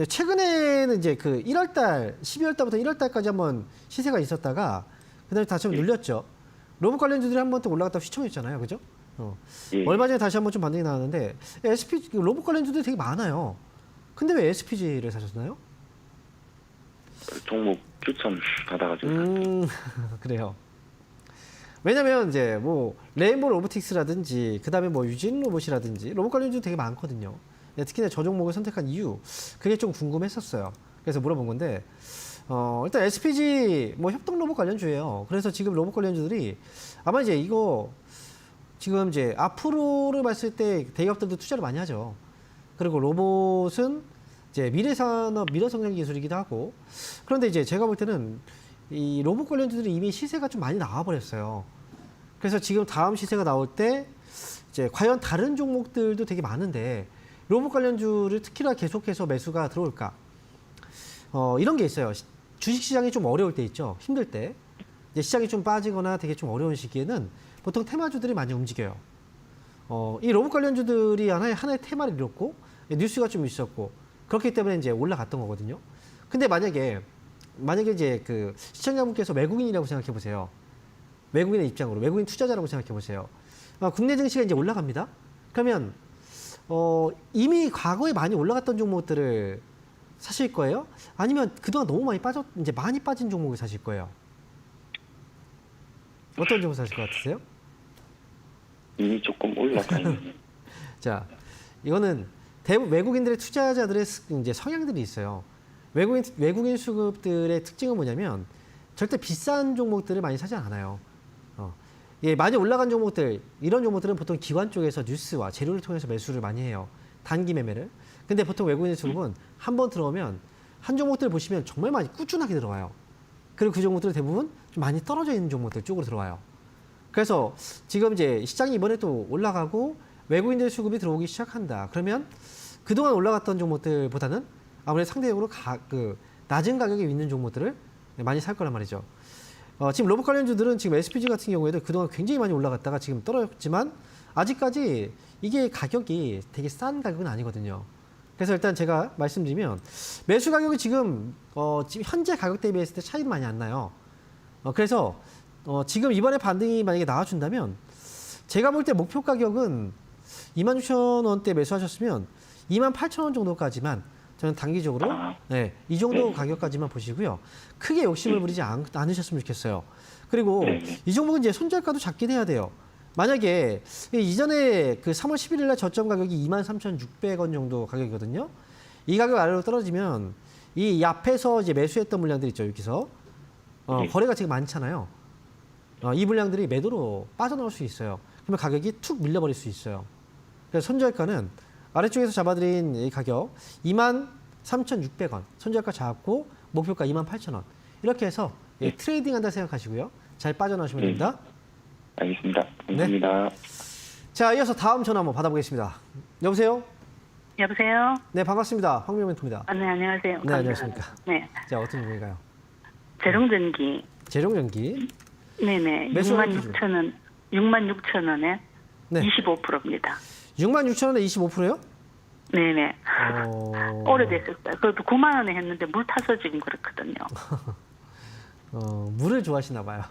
최근에는 이제 그 1월달, 12월달부터 1월달까지 한번 시세가 있었다가 그다음에 다시 한번 눌렸죠. 로봇 관련주들이 한번 또 올라갔다가 휘청했잖아요. 그죠? 예. 얼마 전에 다시 한번 좀 반등이 나왔는데 SPG, 로봇 관련주들이 되게 많아요. 근데 왜 SPG를 사셨나요? 종목 추천 받아가지고 그래요. 왜냐면 이제 뭐 레인보우 로보틱스라든지 그다음에 뭐 유진 로봇이라든지 로봇 관련주 되게 많거든요. 네, 특히나 저 종목을 선택한 이유 그게 좀 궁금했었어요. 그래서 물어본 건데 일단 SPG 뭐 협동 로봇 관련주예요. 그래서 지금 로봇 관련주들이 아마 이제 이거 지금 이제 앞으로를 봤을 때 대기업들도 투자를 많이 하죠. 그리고 로봇은 이제 미래 산업, 미래 성장 기술이기도 하고 그런데 이제 제가 볼 때는 이 로봇 관련주들이 이미 시세가 좀 많이 나와 버렸어요. 그래서 지금 다음 시세가 나올 때 이제 과연 다른 종목들도 되게 많은데 로봇 관련주를 특히나 계속해서 매수가 들어올까? 이런 게 있어요. 주식 시장이 좀 어려울 때 있죠. 힘들 때. 이제 시장이 좀 빠지거나 되게 좀 어려운 시기에는 보통 테마주들이 많이 움직여요. 이 로봇 관련주들이 하나의 테마를 이뤘고 뉴스가 좀 있었고 그렇기 때문에 이제 올라갔던 거거든요. 근데 만약에 이제 그 시청자분께서 외국인이라고 생각해 보세요. 외국인의 입장으로 외국인 투자자라고 생각해 보세요. 국내 증시가 이제 올라갑니다. 그러면 이미 과거에 많이 올라갔던 종목들을 사실 거예요? 아니면 그동안 너무 많이 빠진 종목을 사실 거예요? 어떤 종목 사실 것 같으세요? 이미 조금 올라가 있는. 자, 이거는 대부분 외국인들의 투자자들의 이제 성향들이 있어요. 외국인 수급들의 특징은 뭐냐면 절대 비싼 종목들을 많이 사지 않아요. 예, 많이 올라간 종목들, 이런 종목들은 보통 기관 쪽에서 뉴스와 재료를 통해서 매수를 많이 해요. 단기 매매를. 근데 보통 외국인 수급은 한 번 들어오면 한 종목들 보시면 정말 많이 꾸준하게 들어와요. 그리고 그 종목들은 대부분 좀 많이 떨어져 있는 종목들 쪽으로 들어와요. 그래서 지금 이제 시장이 이번에 또 올라가고 외국인들 수급이 들어오기 시작한다. 그러면 그동안 올라갔던 종목들보다는 아무래도 상대적으로 낮은 가격에 있는 종목들을 많이 살 거란 말이죠. 지금 로봇 관련주들은 지금 SPG 같은 경우에도 그동안 굉장히 많이 올라갔다가 지금 떨어졌지만 아직까지 이게 가격이 되게 싼 가격은 아니거든요. 그래서 일단 제가 말씀드리면 매수 가격이 지금 현재 가격 대비했을 때 차이는 많이 안 나요. 그래서 지금 이번에 반등이 만약에 나와준다면 제가 볼 때 목표 가격은 26,000원대 매수하셨으면 28,000원 정도까지만 저는 단기적으로 이 정도 가격까지만 보시고요. 크게 욕심을 부리지 않으셨으면 좋겠어요. 그리고 이 종목은 이제 손절가도 작긴 해야 돼요. 만약에 이전에 그 3월 11일 날 저점 가격이 23,600원 정도 가격이거든요. 이 가격 아래로 떨어지면 이 앞에서 이제 매수했던 물량들 있죠. 여기서 거래가 지금 많잖아요. 이 물량들이 매도로 빠져나올 수 있어요. 그러면 가격이 툭 밀려버릴 수 있어요. 그래서 손절가는 아래쪽에서 잡아드린 이 가격 23,600원 손절가 잡고 목표가 28,000원 이렇게 해서 트레이딩 한다 생각하시고요. 잘 빠져나오시면 됩니다. 알겠습니다. 감사합니다. 자, 이어서 다음 전화 한번 받아보겠습니다. 여보세요? 여보세요? 네, 반갑습니다. 황명 멘토입니다. 네, 안녕하세요. 네, 안녕하십니까. 네. 자, 어떤 종목인가요? 재롱전기. 재룡전기. 네네. 매수가 66,000원. 66,000원에 네. 25%입니다. 66,000원에 25%요? 네네. 오래됐었어요. 그래도 9만 원에 했는데 물 타서 지금 그렇거든요. 물을 좋아하시나 봐요.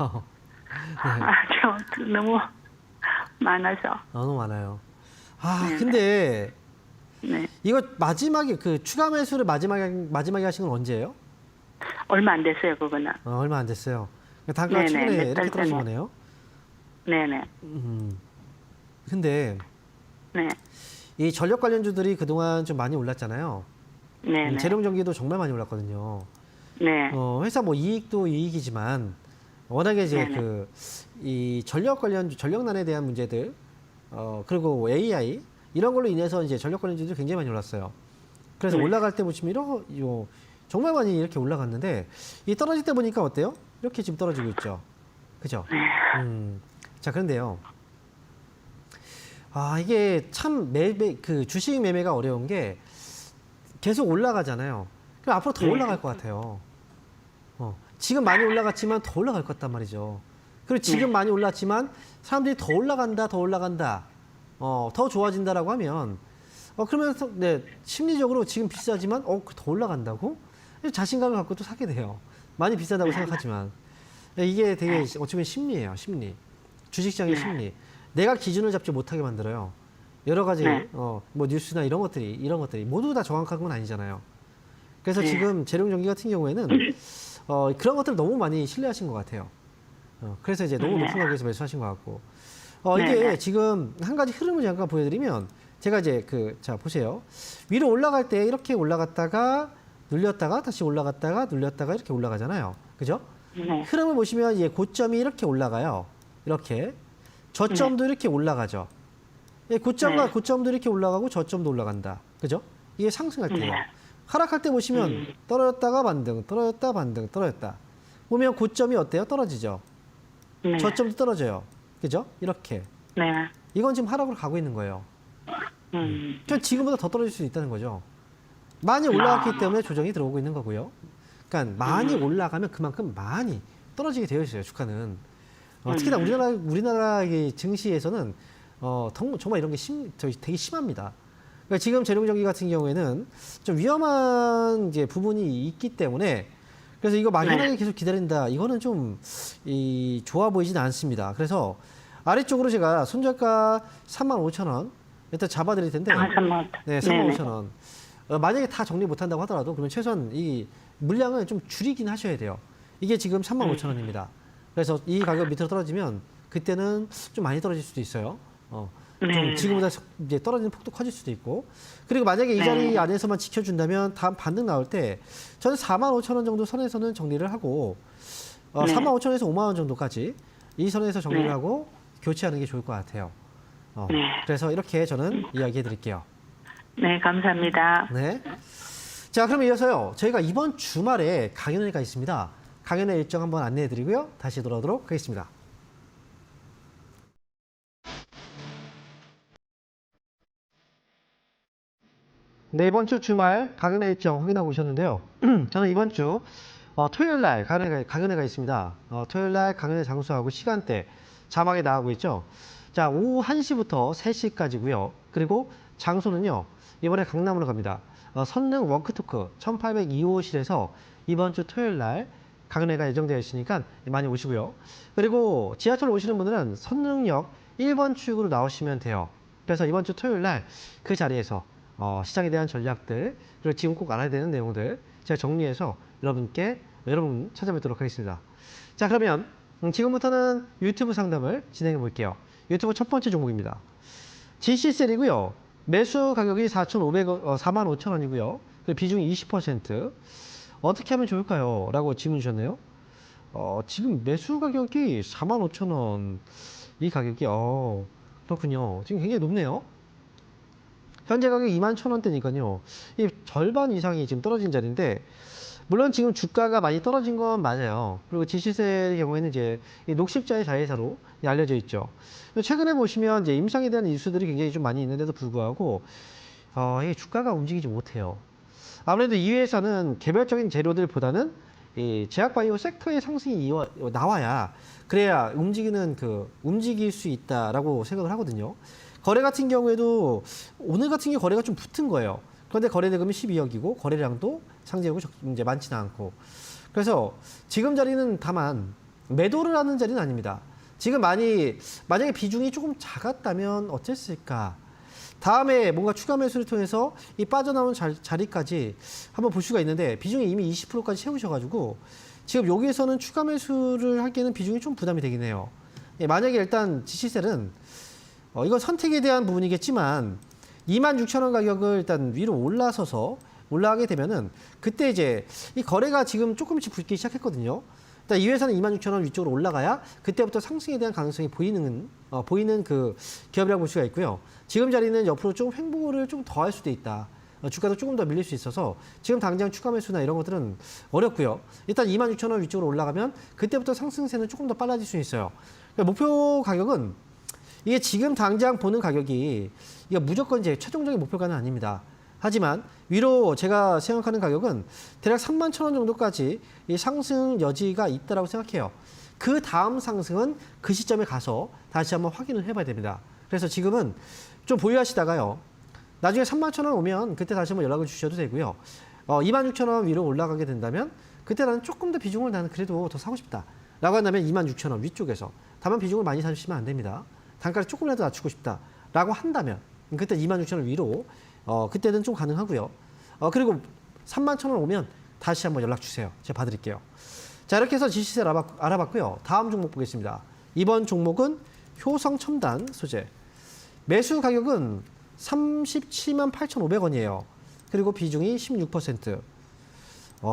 저 너무 많아서. 너무 많아요. 네. 근데 네. 이거 마지막에 그 추가 매수를 마지막에 하신 건 언제예요? 얼마 안 됐어요, 그거는. 얼마 안 됐어요. 단가가 네네, 최근에 몇달 이렇게 떨어진 전에. 거네요. 네네. 근데 네. 이 전력 관련주들이 그동안 좀 많이 올랐잖아요. 네네. 재룡전기도 정말 많이 올랐거든요. 네. 회사 뭐 이익도 이익이지만 워낙에 이제 네네. 이 전력 관련주, 전력난에 대한 문제들, 그리고 AI 이런 걸로 인해서 이제 전력 관련주들이 굉장히 많이 올랐어요. 그래서 네. 올라갈 때 보시면 정말 많이 이렇게 올라갔는데 이 떨어질 때 보니까 어때요? 이렇게 지금 떨어지고 있죠. 그죠? 자, 그런데요. 이게 참 그 주식 매매가 어려운 게 계속 올라가잖아요. 그럼 앞으로 더 올라갈 것 같아요. 지금 많이 올라갔지만 더 올라갈 것 같단 말이죠. 그리고 지금 많이 올랐지만 사람들이 더 올라간다, 더 좋아진다라고 하면 그러면 심리적으로 지금 비싸지만 더 올라간다고 자신감을 갖고 또 사게 돼요. 많이 비싸다고 생각하지만 이게 되게 어찌 보면 심리예요, 심리. 주식시장의 심리. 내가 기준을 잡지 못하게 만들어요. 여러 가지 뭐 뉴스나 이런 것들이 모두 다 정확한 건 아니잖아요. 그래서 지금 재룡전기 같은 경우에는 그런 것들을 너무 많이 신뢰하신 것 같아요. 그래서 이제 너무 네. 높은 가격에서 매수하신 것 같고. 이게 네네. 지금 한 가지 흐름을 잠깐 보여드리면 제가 이제 자 보세요. 위로 올라갈 때 이렇게 올라갔다가 눌렸다가 다시 올라갔다가 눌렸다가 이렇게 올라가잖아요. 그죠? 네. 흐름을 보시면 이제 고점이 이렇게 올라가요. 이렇게. 저점도 이렇게 올라가죠. 예, 고점과 네. 고점도 이렇게 올라가고 저점도 올라간다. 그죠? 이게 상승할 때예요. 네. 하락할 때 보시면 떨어졌다가 반등, 떨어졌다 반등, 떨어졌다. 보면 고점이 어때요? 떨어지죠. 네. 저점도 떨어져요. 그죠? 이렇게. 네. 이건 지금 하락으로 가고 있는 거예요. 저 지금보다 더 떨어질 수 있다는 거죠. 많이 올라갔기 때문에 조정이 들어오고 있는 거고요. 그러니까 많이 올라가면 그만큼 많이 떨어지게 되어 있어요. 주가는. 특히나 우리나라 이 증시에서는 정말 이런 게 되게 심합니다. 그러니까 지금 재료경기 같은 경우에는 좀 위험한 이제 부분이 있기 때문에 그래서 이거 막연하게 계속 기다린다. 이거는 좀 좋아 보이진 않습니다. 그래서 아래쪽으로 제가 손절가 35,000원 일단 잡아드릴 텐데. 네, 35,000원. 만약에 다 정리 못한다고 하더라도 그러면 최소한 이 물량을 좀 줄이긴 하셔야 돼요. 이게 지금 35,000원입니다. 그래서 이 가격 밑으로 떨어지면 그때는 좀 많이 떨어질 수도 있어요. 좀 지금보다 이제 떨어지는 폭도 커질 수도 있고. 그리고 만약에 이 자리 안에서만 지켜준다면 다음 반등 나올 때 저는 45,000원 정도 선에서는 정리를 하고 45,000원에서 5만 원 정도까지 이 선에서 정리를 하고 교체하는 게 좋을 것 같아요. 그래서 이렇게 저는 이야기해 드릴게요. 네, 감사합니다. 네. 자, 그럼 이어서요. 저희가 이번 주말에 강연회가 있습니다. 강연회 일정 한번 안내해 드리고요. 다시 돌아오도록 하겠습니다. 네, 이번 주 주말 강연회 일정 확인하고 오셨는데요. 저는 이번 주 토요일 날 강연회가 있습니다. 토요일 날 강연회 장소하고 시간대 자막에 나오고 있죠. 자, 오후 1시부터 3시까지고요. 그리고 장소는요. 이번에 강남으로 갑니다. 선릉 워크토크 1802호실에서 이번 주 토요일 날 강연회가 예정되어 있으니까 많이 오시고요. 그리고 지하철 오시는 분들은 선릉역 1번 출구로 나오시면 돼요. 그래서 이번 주 토요일 날 그 자리에서 시장에 대한 전략들 그리고 지금 꼭 알아야 되는 내용들 제가 정리해서 여러분 찾아뵙도록 하겠습니다. 자, 그러면 지금부터는 유튜브 상담을 진행해 볼게요. 유튜브 첫 번째 종목입니다. GC셀이고요. 매수 가격이 45,000원이고요. 비중이 20%. 어떻게 하면 좋을까요? 라고 질문 주셨네요. 지금 매수 가격이 45,000원. 이 가격이, 그렇군요. 지금 굉장히 높네요. 현재 가격이 21,000원대니까요. 이 절반 이상이 지금 떨어진 자리인데, 물론 지금 주가가 많이 떨어진 건 맞아요. 그리고 지시세의 경우에는 이제 녹십자의 자회사로 알려져 있죠. 최근에 보시면 이제 임상에 대한 이슈들이 굉장히 좀 많이 있는데도 불구하고 이게 주가가 움직이지 못해요. 아무래도 이 회사는 개별적인 재료들보다는 이 제약바이오 섹터의 상승이 나와야 그래야 움직일 수 있다라고 생각을 하거든요. 거래 같은 경우에도 오늘 같은 경우 거래가 좀 붙은 거예요. 그런데 거래 대금이 12억이고 거래량도 상대적으로 이제 많지는 않고 그래서 지금 자리는 다만 매도를 하는 자리는 아닙니다. 지금 만약에 비중이 조금 작았다면 어땠을까? 다음에 뭔가 추가 매수를 통해서 이 빠져나온 자리까지 한번 볼 수가 있는데 비중이 이미 20%까지 채우셔가지고 지금 여기에서는 추가 매수를 하기에는 비중이 좀 부담이 되긴 해요. 만약에 일단 지시셀은 이건 선택에 대한 부분이겠지만 26,000원 가격을 일단 위로 올라가게 되면은 그때 이제 이 거래가 지금 조금씩 붙기 시작했거든요. 일단 이 회사는 26,000원 위쪽으로 올라가야 그때부터 상승에 대한 가능성이 보이는 그 기업이라고 볼 수가 있고요. 지금 자리는 옆으로 좀 횡보를 좀 더 할 수도 있다. 주가도 조금 더 밀릴 수 있어서 지금 당장 추가 매수나 이런 것들은 어렵고요. 일단 26,000원 위쪽으로 올라가면 그때부터 상승세는 조금 더 빨라질 수 있어요. 그러니까 목표 가격은 이게 지금 당장 보는 가격이 이게 무조건 이제 최종적인 목표가는 아닙니다. 하지만 위로 제가 생각하는 가격은 대략 31,000원 정도까지 이 상승 여지가 있다고 생각해요. 그 다음 상승은 그 시점에 가서 다시 한번 확인을 해봐야 됩니다. 그래서 지금은 좀 보유하시다가요. 나중에 31,000원 오면 그때 다시 한번 연락을 주셔도 되고요. 26,000원 위로 올라가게 된다면 그때 나는 조금 더 비중을 나는 그래도 더 사고 싶다. 라고 한다면 26,000원 위쪽에서 다만 비중을 많이 사주시면 안 됩니다. 단가를 조금이라도 낮추고 싶다. 라고 한다면 그때 26,000원 위로 그때는 좀 가능하고요. 그리고 31,000원 오면 다시 한번 연락 주세요. 제가 봐드릴게요. 자, 이렇게 해서 지시세 알아봤고요. 다음 종목 보겠습니다. 이번 종목은 효성첨단 소재. 매수 가격은 37만 8,500원이에요. 그리고 비중이 16%.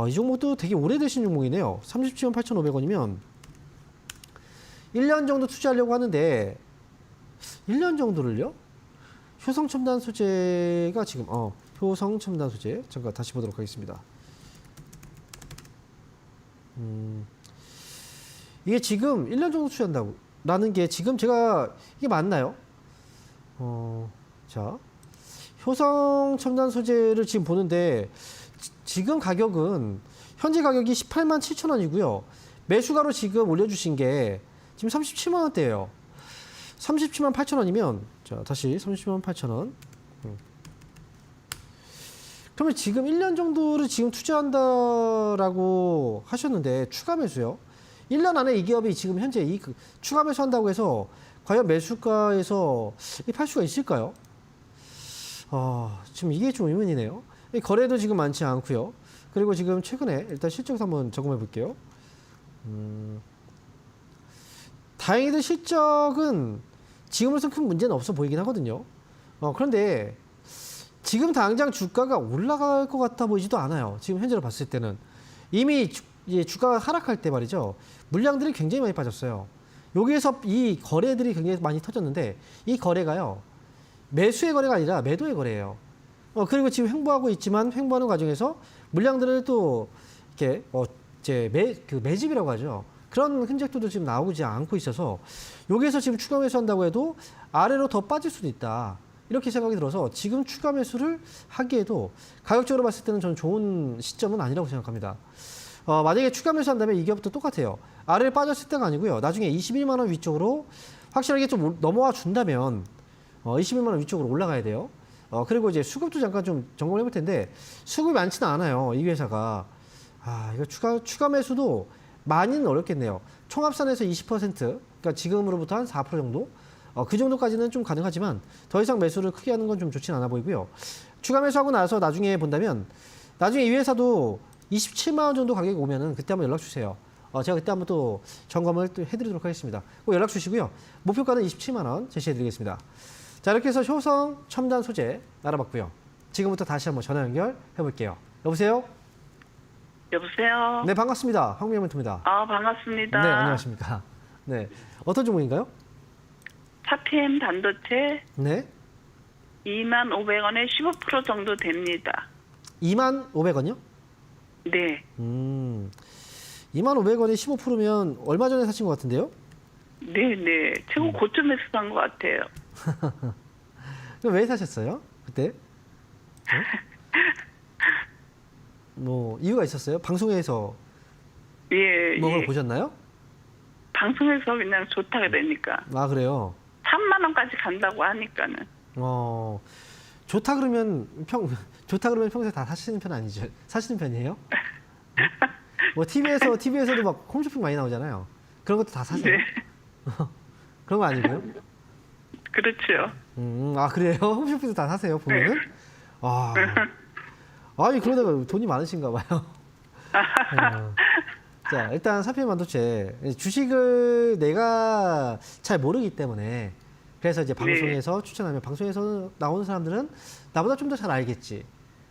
이 종목도 되게 오래되신 종목이네요. 37만 8,500원이면 1년 정도 투자하려고 하는데 1년 정도를요? 효성첨단 소재가 지금 효성첨단 소재 잠깐 다시 보도록 하겠습니다. 이게 지금 1년 정도 투자한다고 라는 게 지금 제가 이게 맞나요? 자, 효성첨단 소재를 지금 보는데 지금 가격은 현재 가격이 18만 7천 원이고요. 매수가로 지금 올려주신 게 지금 37만 원대예요. 37만 8천 원이면 자 다시 37만 8천 원. 그러면 지금 1년 정도를 지금 투자한다라고 하셨는데 추가 매수요. 1년 안에 이 기업이 지금 현재 추가 매수한다고 해서 과연 매수가에서 팔 수가 있을까요? 지금 이게 좀 의문이네요. 거래도 지금 많지 않고요. 그리고 지금 최근에 일단 실적도 한번 점검해 볼게요. 다행히도 실적은 지금으로서 큰 문제는 없어 보이긴 하거든요. 그런데 지금 당장 주가가 올라갈 것 같아 보이지도 않아요. 지금 현재로 봤을 때는 이미 주가가 하락할 때 말이죠. 물량들이 굉장히 많이 빠졌어요. 여기에서 이 거래들이 굉장히 많이 터졌는데 이 거래가요. 매수의 거래가 아니라 매도의 거래예요. 그리고 지금 횡보하고 있지만 횡보하는 과정에서 물량들을 또 이렇게 매집이라고 하죠. 그런 흔적들도 지금 나오지 않고 있어서 여기에서 지금 추가 매수한다고 해도 아래로 더 빠질 수도 있다. 이렇게 생각이 들어서 지금 추가 매수를 하기에도 가격적으로 봤을 때는 저는 좋은 시점은 아니라고 생각합니다. 만약에 추가 매수한다면 이 기업도 똑같아요. 아래를 빠졌을 때가 아니고요. 나중에 21만 원 위쪽으로 확실하게 좀 넘어와 준다면 21만 원 위쪽으로 올라가야 돼요. 그리고 이제 수급도 잠깐 좀 점검을 해볼 텐데 수급이 많지는 않아요. 이 회사가. 이거 추가 매수도 많이는 어렵겠네요. 총합산에서 20%, 그러니까 지금으로부터 한 4% 정도? 그 정도까지는 좀 가능하지만 더 이상 매수를 크게 하는 건 좀 좋지는 않아 보이고요. 추가 매수하고 나서 나중에 본다면 나중에 이 회사도 27만 원 정도 가격이 오면은 그때 한번 연락 주세요. 제가 그때 한번 또 점검을 또 해드리도록 하겠습니다. 꼭 연락 주시고요. 목표가는 27만 원 제시해드리겠습니다. 자, 이렇게 해서 효성 첨단 소재 알아봤고요. 지금부터 다시 한번 전화 연결해 볼게요. 여보세요? 여보세요? 네, 반갑습니다. 황미영멘토입니다. 반갑습니다. 네, 안녕하십니까. 네, 어떤 종목인가요? 사피엠 반도체 네, 2만 500원에 15% 정도 됩니다. 2만 500원이요? 네. 2만 500원에 15%면 얼마 전에 사신 것 같은데요? 네네. 최고 고점에서 산 것 같아요. 그럼 왜 사셨어요? 그때? 뭐 이유가 있었어요? 방송에서 예, 그걸 예. 보셨나요? 방송에서 그냥 좋다고 되니까. 그래요? 3만 원까지 간다고 하니까는. 좋다 그러면 평소에 다 사시는 편 아니죠? 사시는 편이에요? 뭐 TV에서도 막 홈쇼핑 많이 나오잖아요. 그런 것도 다 사세요? 네. 그런 거 아니고요? 그렇죠. 그래요? 홈쇼핑도 다 사세요, 보면은? 아니, 그러다가 돈이 많으신가 봐요. 자, 일단 사피엠 반도체. 주식을 내가 잘 모르기 때문에 그래서 이제 방송에서 추천하면 방송에서 나오는 사람들은 나보다 좀 더 잘 알겠지.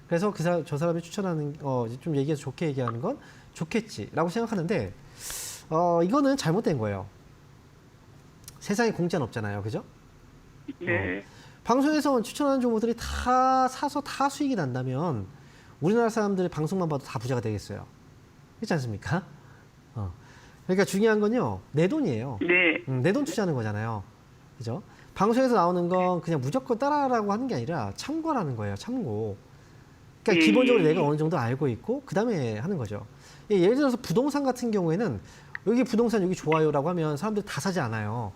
그래서 저 사람이 추천하는, 좀 얘기해서 좋게 얘기하는 건 좋겠지라고 생각하는데, 이거는 잘못된 거예요. 세상에 공짜는 없잖아요. 그죠? 네. 방송에서 추천하는 종목들이 다 사서 다 수익이 난다면 우리나라 사람들이 방송만 봐도 다 부자가 되겠어요. 그렇지 않습니까? 그러니까 중요한 건요, 내 돈이에요. 네. 내 돈 투자하는 거잖아요. 그죠? 방송에서 나오는 건 그냥 무조건 따라하라고 하는 게 아니라 참고라는 거예요. 참고. 그러니까 기본적으로 내가 어느 정도 알고 있고 그 다음에 하는 거죠. 예를 들어서 부동산 같은 경우에는 여기 부동산 여기 좋아요라고 하면 사람들이 다 사지 않아요.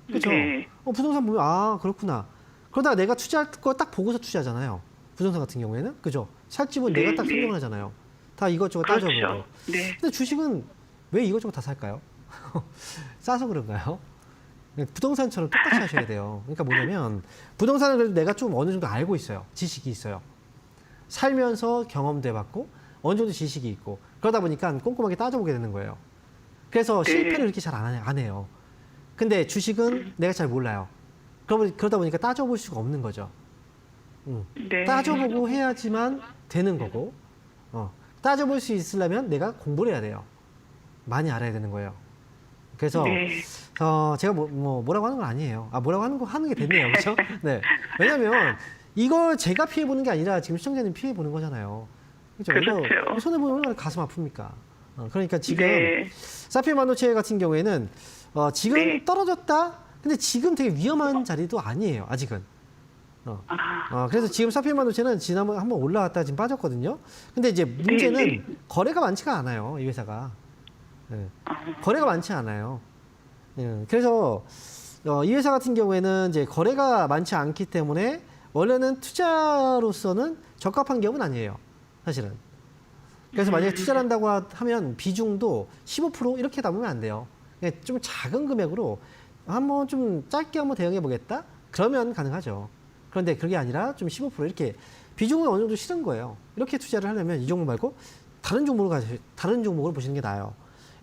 그렇죠? 네. 부동산 보면 그렇구나. 그러다가 내가 투자할 거 딱 보고서 투자하잖아요. 부동산 같은 경우에는. 그죠? 살 집은 내가 딱 선정을 하잖아요. 다 이것저것 그렇죠. 따져보고. 네. 근데 주식은 왜 이것저것 다 살까요? 싸서 그런가요? 부동산처럼 똑같이 하셔야 돼요. 그러니까 뭐냐면 부동산은 그래도 내가 좀 어느 정도 알고 있어요. 지식이 있어요. 살면서 경험도 해봤고 어느 정도 지식이 있고 그러다 보니까 꼼꼼하게 따져보게 되는 거예요. 그래서 실패를 이렇게 잘 안 해요. 근데 주식은 내가 잘 몰라요. 그러다 보니까 따져볼 수가 없는 거죠. 네. 따져보고 해야지만 되는 거고, 따져볼 수 있으려면 내가 공부를 해야 돼요. 많이 알아야 되는 거예요. 그래서 네. 제가 뭐라고 하는 건 아니에요. 뭐라고 하는 게 됐네요. 그렇죠? 네. 왜냐면 이걸 제가 피해 보는 게 아니라 지금 시청자님 피해 보는 거잖아요. 그렇죠? 그렇죠. 이거 손해 보면 얼마나 가슴 아픕니까? 그러니까 지금 네. 사피 반도체 같은 경우에는 지금 네. 떨어졌다. 근데 지금 되게 위험한 자리도 아니에요. 아직은. 그래서 지금 사피 반도체는 지난번에 한번 올라왔다 지금 빠졌거든요. 근데 이제 문제는 네. 거래가 많지가 않아요. 이 회사가. 네. 거래가 많지 않아요. 그래서 이 회사 같은 경우에는 이제 거래가 많지 않기 때문에 원래는 투자로서는 적합한 기업은 아니에요. 사실은. 그래서 만약에 투자를 한다고 하면 비중도 15% 이렇게 담으면 안 돼요. 그냥 좀 작은 금액으로 한번 좀 짧게 한번 대응해 보겠다? 그러면 가능하죠. 그런데 그게 아니라 좀 15% 이렇게 비중을 어느 정도 실은 거예요. 이렇게 투자를 하려면 이 종목 말고 다른 종목을 보시는 게 나아요.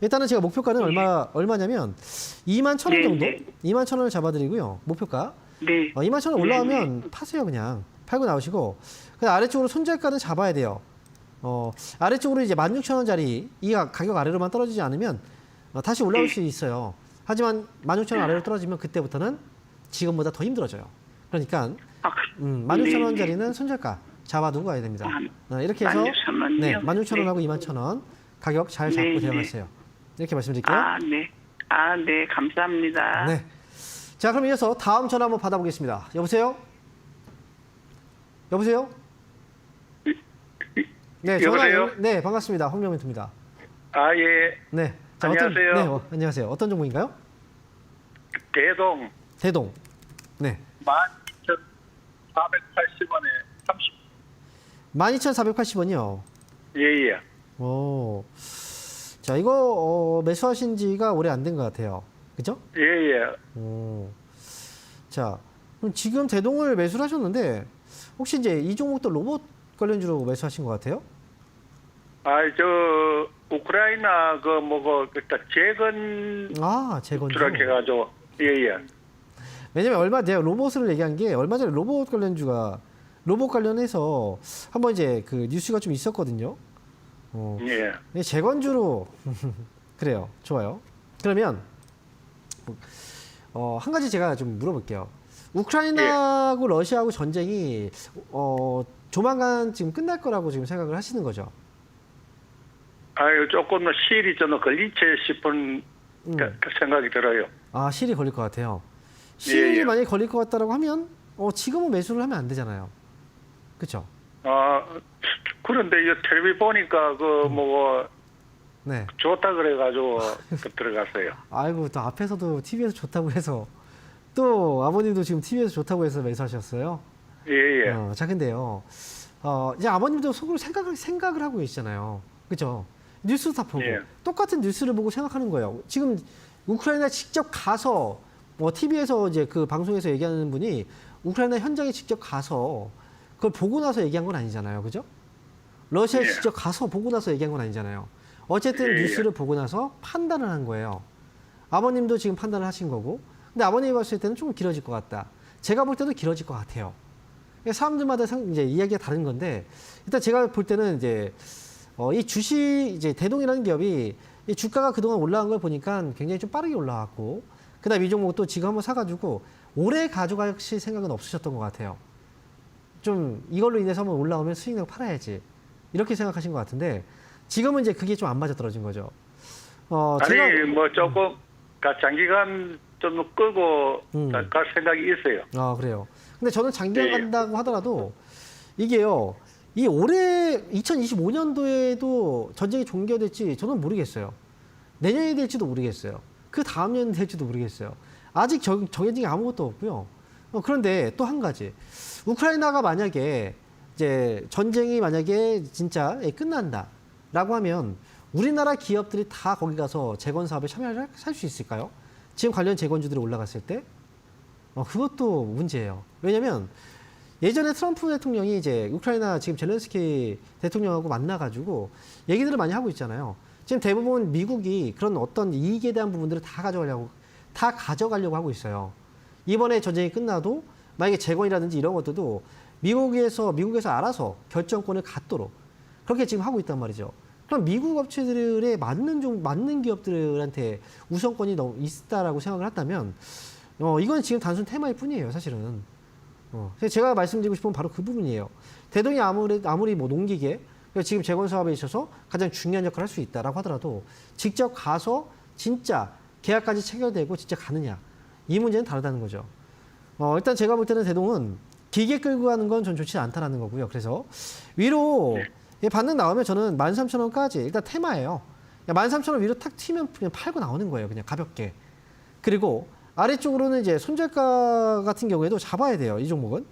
일단은 제가 목표가는 얼마냐면 21,000원 정도? 21,000원을 잡아드리고요. 목표가. 네. 21,000원 올라오면 파세요, 그냥. 팔고 나오시고. 그 아래쪽으로 손절가는 잡아야 돼요. 아래쪽으로 이제 16,000원짜리 이 가격 아래로만 떨어지지 않으면 다시 올라올 수 있어요. 하지만 16,000원 아래로 떨어지면 그때부터는 지금보다 더 힘들어져요. 그러니까 16,000원짜리는 손절가 잡아두고 가야 됩니다. 이렇게 해서 16,000원 네, 이요? 16,000원하고 21,000원 가격 잘 잡고 네, 대응하세요. 이렇게 말씀드릴게요. 네. 네, 감사합니다. 네. 자, 그럼 이어서 다음 전화 한번 받아보겠습니다. 여보세요? 여보세요? 네, 여보세요? 네, 반갑습니다. 홍명민입니다. 예. 네. 자, 안녕하세요. 안녕하세요. 어떤 종목인가요? 대동 대동. 네. 12,480원에 30. 12,480원이요. 예. 오. 자, 이거 매수하신 지가 오래 안 된 것 같아요. 그죠? 예. 오. 자, 그럼 지금 대동을 매수를 하셨는데 혹시 이제 이 종목도 로봇 관련주로 매수하신 것 같아요? 우크라이나 재건 재건주. 주락해가지고 예. 왜냐면 제가 로봇을 얘기한 게 얼마 전에 로봇 관련해서 한번 이제 그 뉴스가 좀 있었거든요. 예. 재건주로 그래요. 좋아요. 그러면 한 가지 제가 좀 물어볼게요. 우크라이나하고 러시아하고 전쟁이 조만간 지금 끝날 거라고 지금 생각을 하시는 거죠? 조금 시일이 좀 걸리지 싶은 생각이 들어요. 시일이 걸릴 것 같아요. 시일이 예. 만약에 걸릴 것 같다라고 하면 지금은 매수를 하면 안 되잖아요. 그렇죠? 그런데 이 텔레비 보니까 네. 좋다 그래가지고 들어갔어요. 아이고, 또 앞에서도 TV에서 좋다고 해서 또 아버님도 지금 TV에서 좋다고 해서 매수하셨어요? 예. 자, 근데요. 이제 아버님도 속으로 생각을 하고 계시잖아요. 그죠? 뉴스 다 보고. 예. 똑같은 뉴스를 보고 생각하는 거예요. 지금 우크라이나 직접 가서, TV에서 이제 그 방송에서 얘기하는 분이 우크라이나 현장에 직접 가서 그걸 보고 나서 얘기한 건 아니잖아요. 그죠? 러시아에 예. 직접 가서 보고 나서 얘기한 건 아니잖아요. 어쨌든 예. 뉴스를 보고 나서 판단을 한 거예요. 아버님도 지금 판단을 하신 거고. 근데 아버님이 봤을 때는 좀 길어질 것 같다. 제가 볼 때도 길어질 것 같아요. 사람들마다 이제 이야기가 다른 건데, 일단 제가 볼 때는 이제 이 주식 이제 대동이라는 기업이 이 주가가 그동안 올라간 걸 보니까 굉장히 좀 빠르게 올라왔고, 그다음 이 종목도 지금 한번 사가지고 오래 가져가실 생각은 없으셨던 것 같아요. 좀 이걸로 인해서 한번 올라오면 수익 내고 팔아야지 이렇게 생각하신 것 같은데 지금은 이제 그게 좀 안 맞아 떨어진 거죠. 조금 장기간 좀 끄고 갈 생각이 있어요. 그래요. 근데 저는 장기간 네. 간다고 하더라도 이게요. 이 올해 2025년도에도 전쟁이 종결될지 저는 모르겠어요. 내년이 될지도 모르겠어요. 그 다음 년 될지도 모르겠어요. 아직 정해진 게 아무것도 없고요. 그런데 또 한 가지. 우크라이나가 만약에 이제 전쟁이 만약에 진짜 끝난다라고 하면 우리나라 기업들이 다 거기 가서 재건 사업에 참여를 할 수 있을까요? 지금 관련 재건주들이 올라갔을 때 그것도 문제예요. 왜냐하면 예전에 트럼프 대통령이 이제 우크라이나 지금 젤렌스키 대통령하고 만나가지고 얘기들을 많이 하고 있잖아요. 지금 대부분 미국이 그런 어떤 이익에 대한 부분들을 다 가져가려고 하고 있어요. 이번에 전쟁이 끝나도 만약에 재건이라든지 이런 것들도 미국에서 알아서 결정권을 갖도록 그렇게 지금 하고 있단 말이죠. 그럼 미국 업체들의 맞는 기업들한테 우선권이 너무 있다라고 생각을 한다면 이건 지금 단순 테마일 뿐이에요, 사실은. 그래서 제가 말씀드리고 싶은 건 바로 그 부분이에요. 대동이 아무리 뭐 농기계, 지금 재건 사업에 있어서 가장 중요한 역할을 할 수 있다라고 하더라도 직접 가서 진짜 계약까지 체결되고 진짜 가느냐. 이 문제는 다르다는 거죠. 일단 제가 볼 때는 대동은 길게 끌고 가는 건 전 좋지 않다라는 거고요. 그래서 위로 반등 나오면 저는 13,000원까지 일단 테마예요. 13,000원 위로 탁 튀면 그냥 팔고 나오는 거예요. 그냥 가볍게. 그리고 아래쪽으로는 이제 손절가 같은 경우에도 잡아야 돼요. 이 종목은.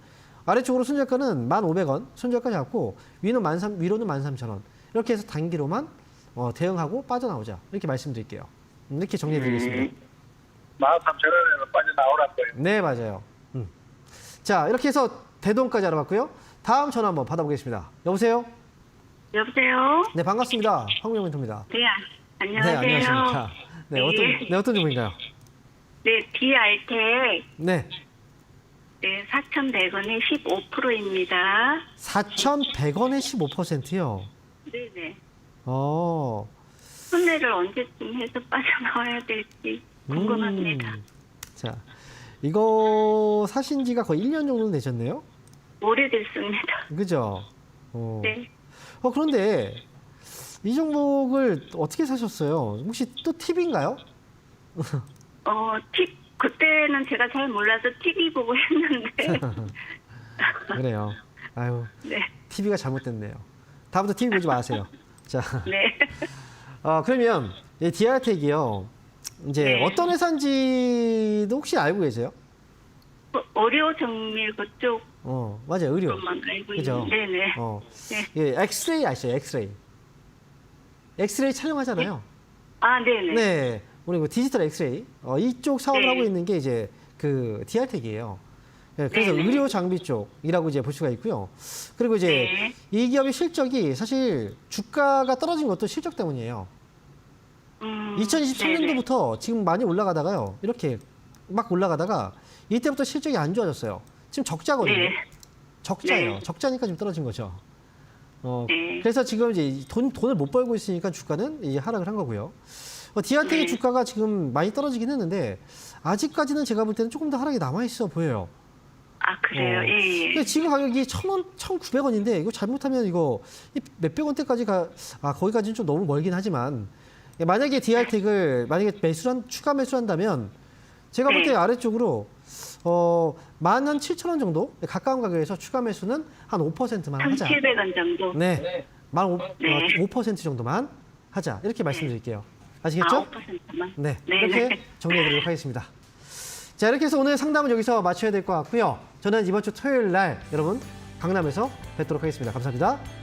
아래쪽으로 손절가는 1,500원 손절가 잡고 위로는 13,000원. 이렇게 해서 단기로만 대응하고 빠져나오자. 이렇게 말씀드릴게요. 이렇게 정리해드리겠습니다. 13,000원에서 빠져나오라고요. 네, 맞아요. 자, 이렇게 해서 대동까지 알아봤고요. 다음 전화 한번 받아보겠습니다. 여보세요? 여보세요? 네, 반갑습니다. 황우영 멘토입니다. 네, 네, 안녕하세요. 안녕하십니까. 네, 어떤 종목인가요? 네, DR텍 네, 네, 4,100원에 15%입니다. 4,100원에 15%요. 네네. 순매를 언제쯤 해서 빠져나와야 될지 궁금합니다. 자, 이거 사신 지가 거의 1년 정도 되셨네요? 오래됐습니다. 그죠? 네. 그런데 이 종목을 어떻게 사셨어요? 혹시 또 팁인가요? 그때는 제가 잘 몰라서 TV 보고 했는데. 그래요. 아유, 네. TV가 잘못됐네요. 다음부터 TV 보지 마세요. 자, 네. 그러면 이 DR텍이요. 이제 네. 어떤 회사인지도 혹시 알고 계세요? 의료 정밀 그쪽 맞아요. 의료. 것만 알고 그죠? 있는데. 네네. 네. 예, 엑스레이 아시죠? 엑스레이. 엑스레이 촬영하잖아요. 아, 네네. 네. 우리 그 디지털 엑스레이. 이쪽 사업을 네. 하고 있는 게 이제 그 DR텍이에요. 네, 그래서 네네. 의료 장비 쪽이라고 이제 볼 수가 있고요. 그리고 이제 네. 이 기업의 실적이 사실 주가가 떨어진 것도 실적 때문이에요. 2023년도부터 지금 많이 올라가다가요. 이렇게 막 올라가다가 이때부터 실적이 안 좋아졌어요. 지금 적자거든요. 네. 적자예요. 네. 적자니까 지금 떨어진 거죠. 네. 그래서 지금 이제 돈을 못 벌고 있으니까 주가는 이제 하락을 한 거고요. DR텍의 네. 주가가 지금 많이 떨어지긴 했는데 아직까지는 제가 볼 때는 조금 더 하락이 남아 있어 보여요. 아, 그래요? 예. 근데 지금 가격이 1,000원, 1,900원인데 이거 잘못하면 이거 몇백 원대까지 거기까지는 좀 너무 멀긴 하지만 만약에 DR텍을 추가 매수한다면 제가 볼 때 네. 아래쪽으로 17,000원 정도 가까운 가격에서 추가 매수는 한 5%만 하자. 1,700원 정도. 네, 네. 5% 정도만 하자. 이렇게 말씀드릴게요. 아시겠죠? 5%만. 네, 네, 이렇게 네. 정리해드리도록 하겠습니다. 자, 이렇게 해서 오늘 상담은 여기서 마쳐야 될 것 같고요. 저는 이번 주 토요일 날 여러분 강남에서 뵙도록 하겠습니다. 감사합니다.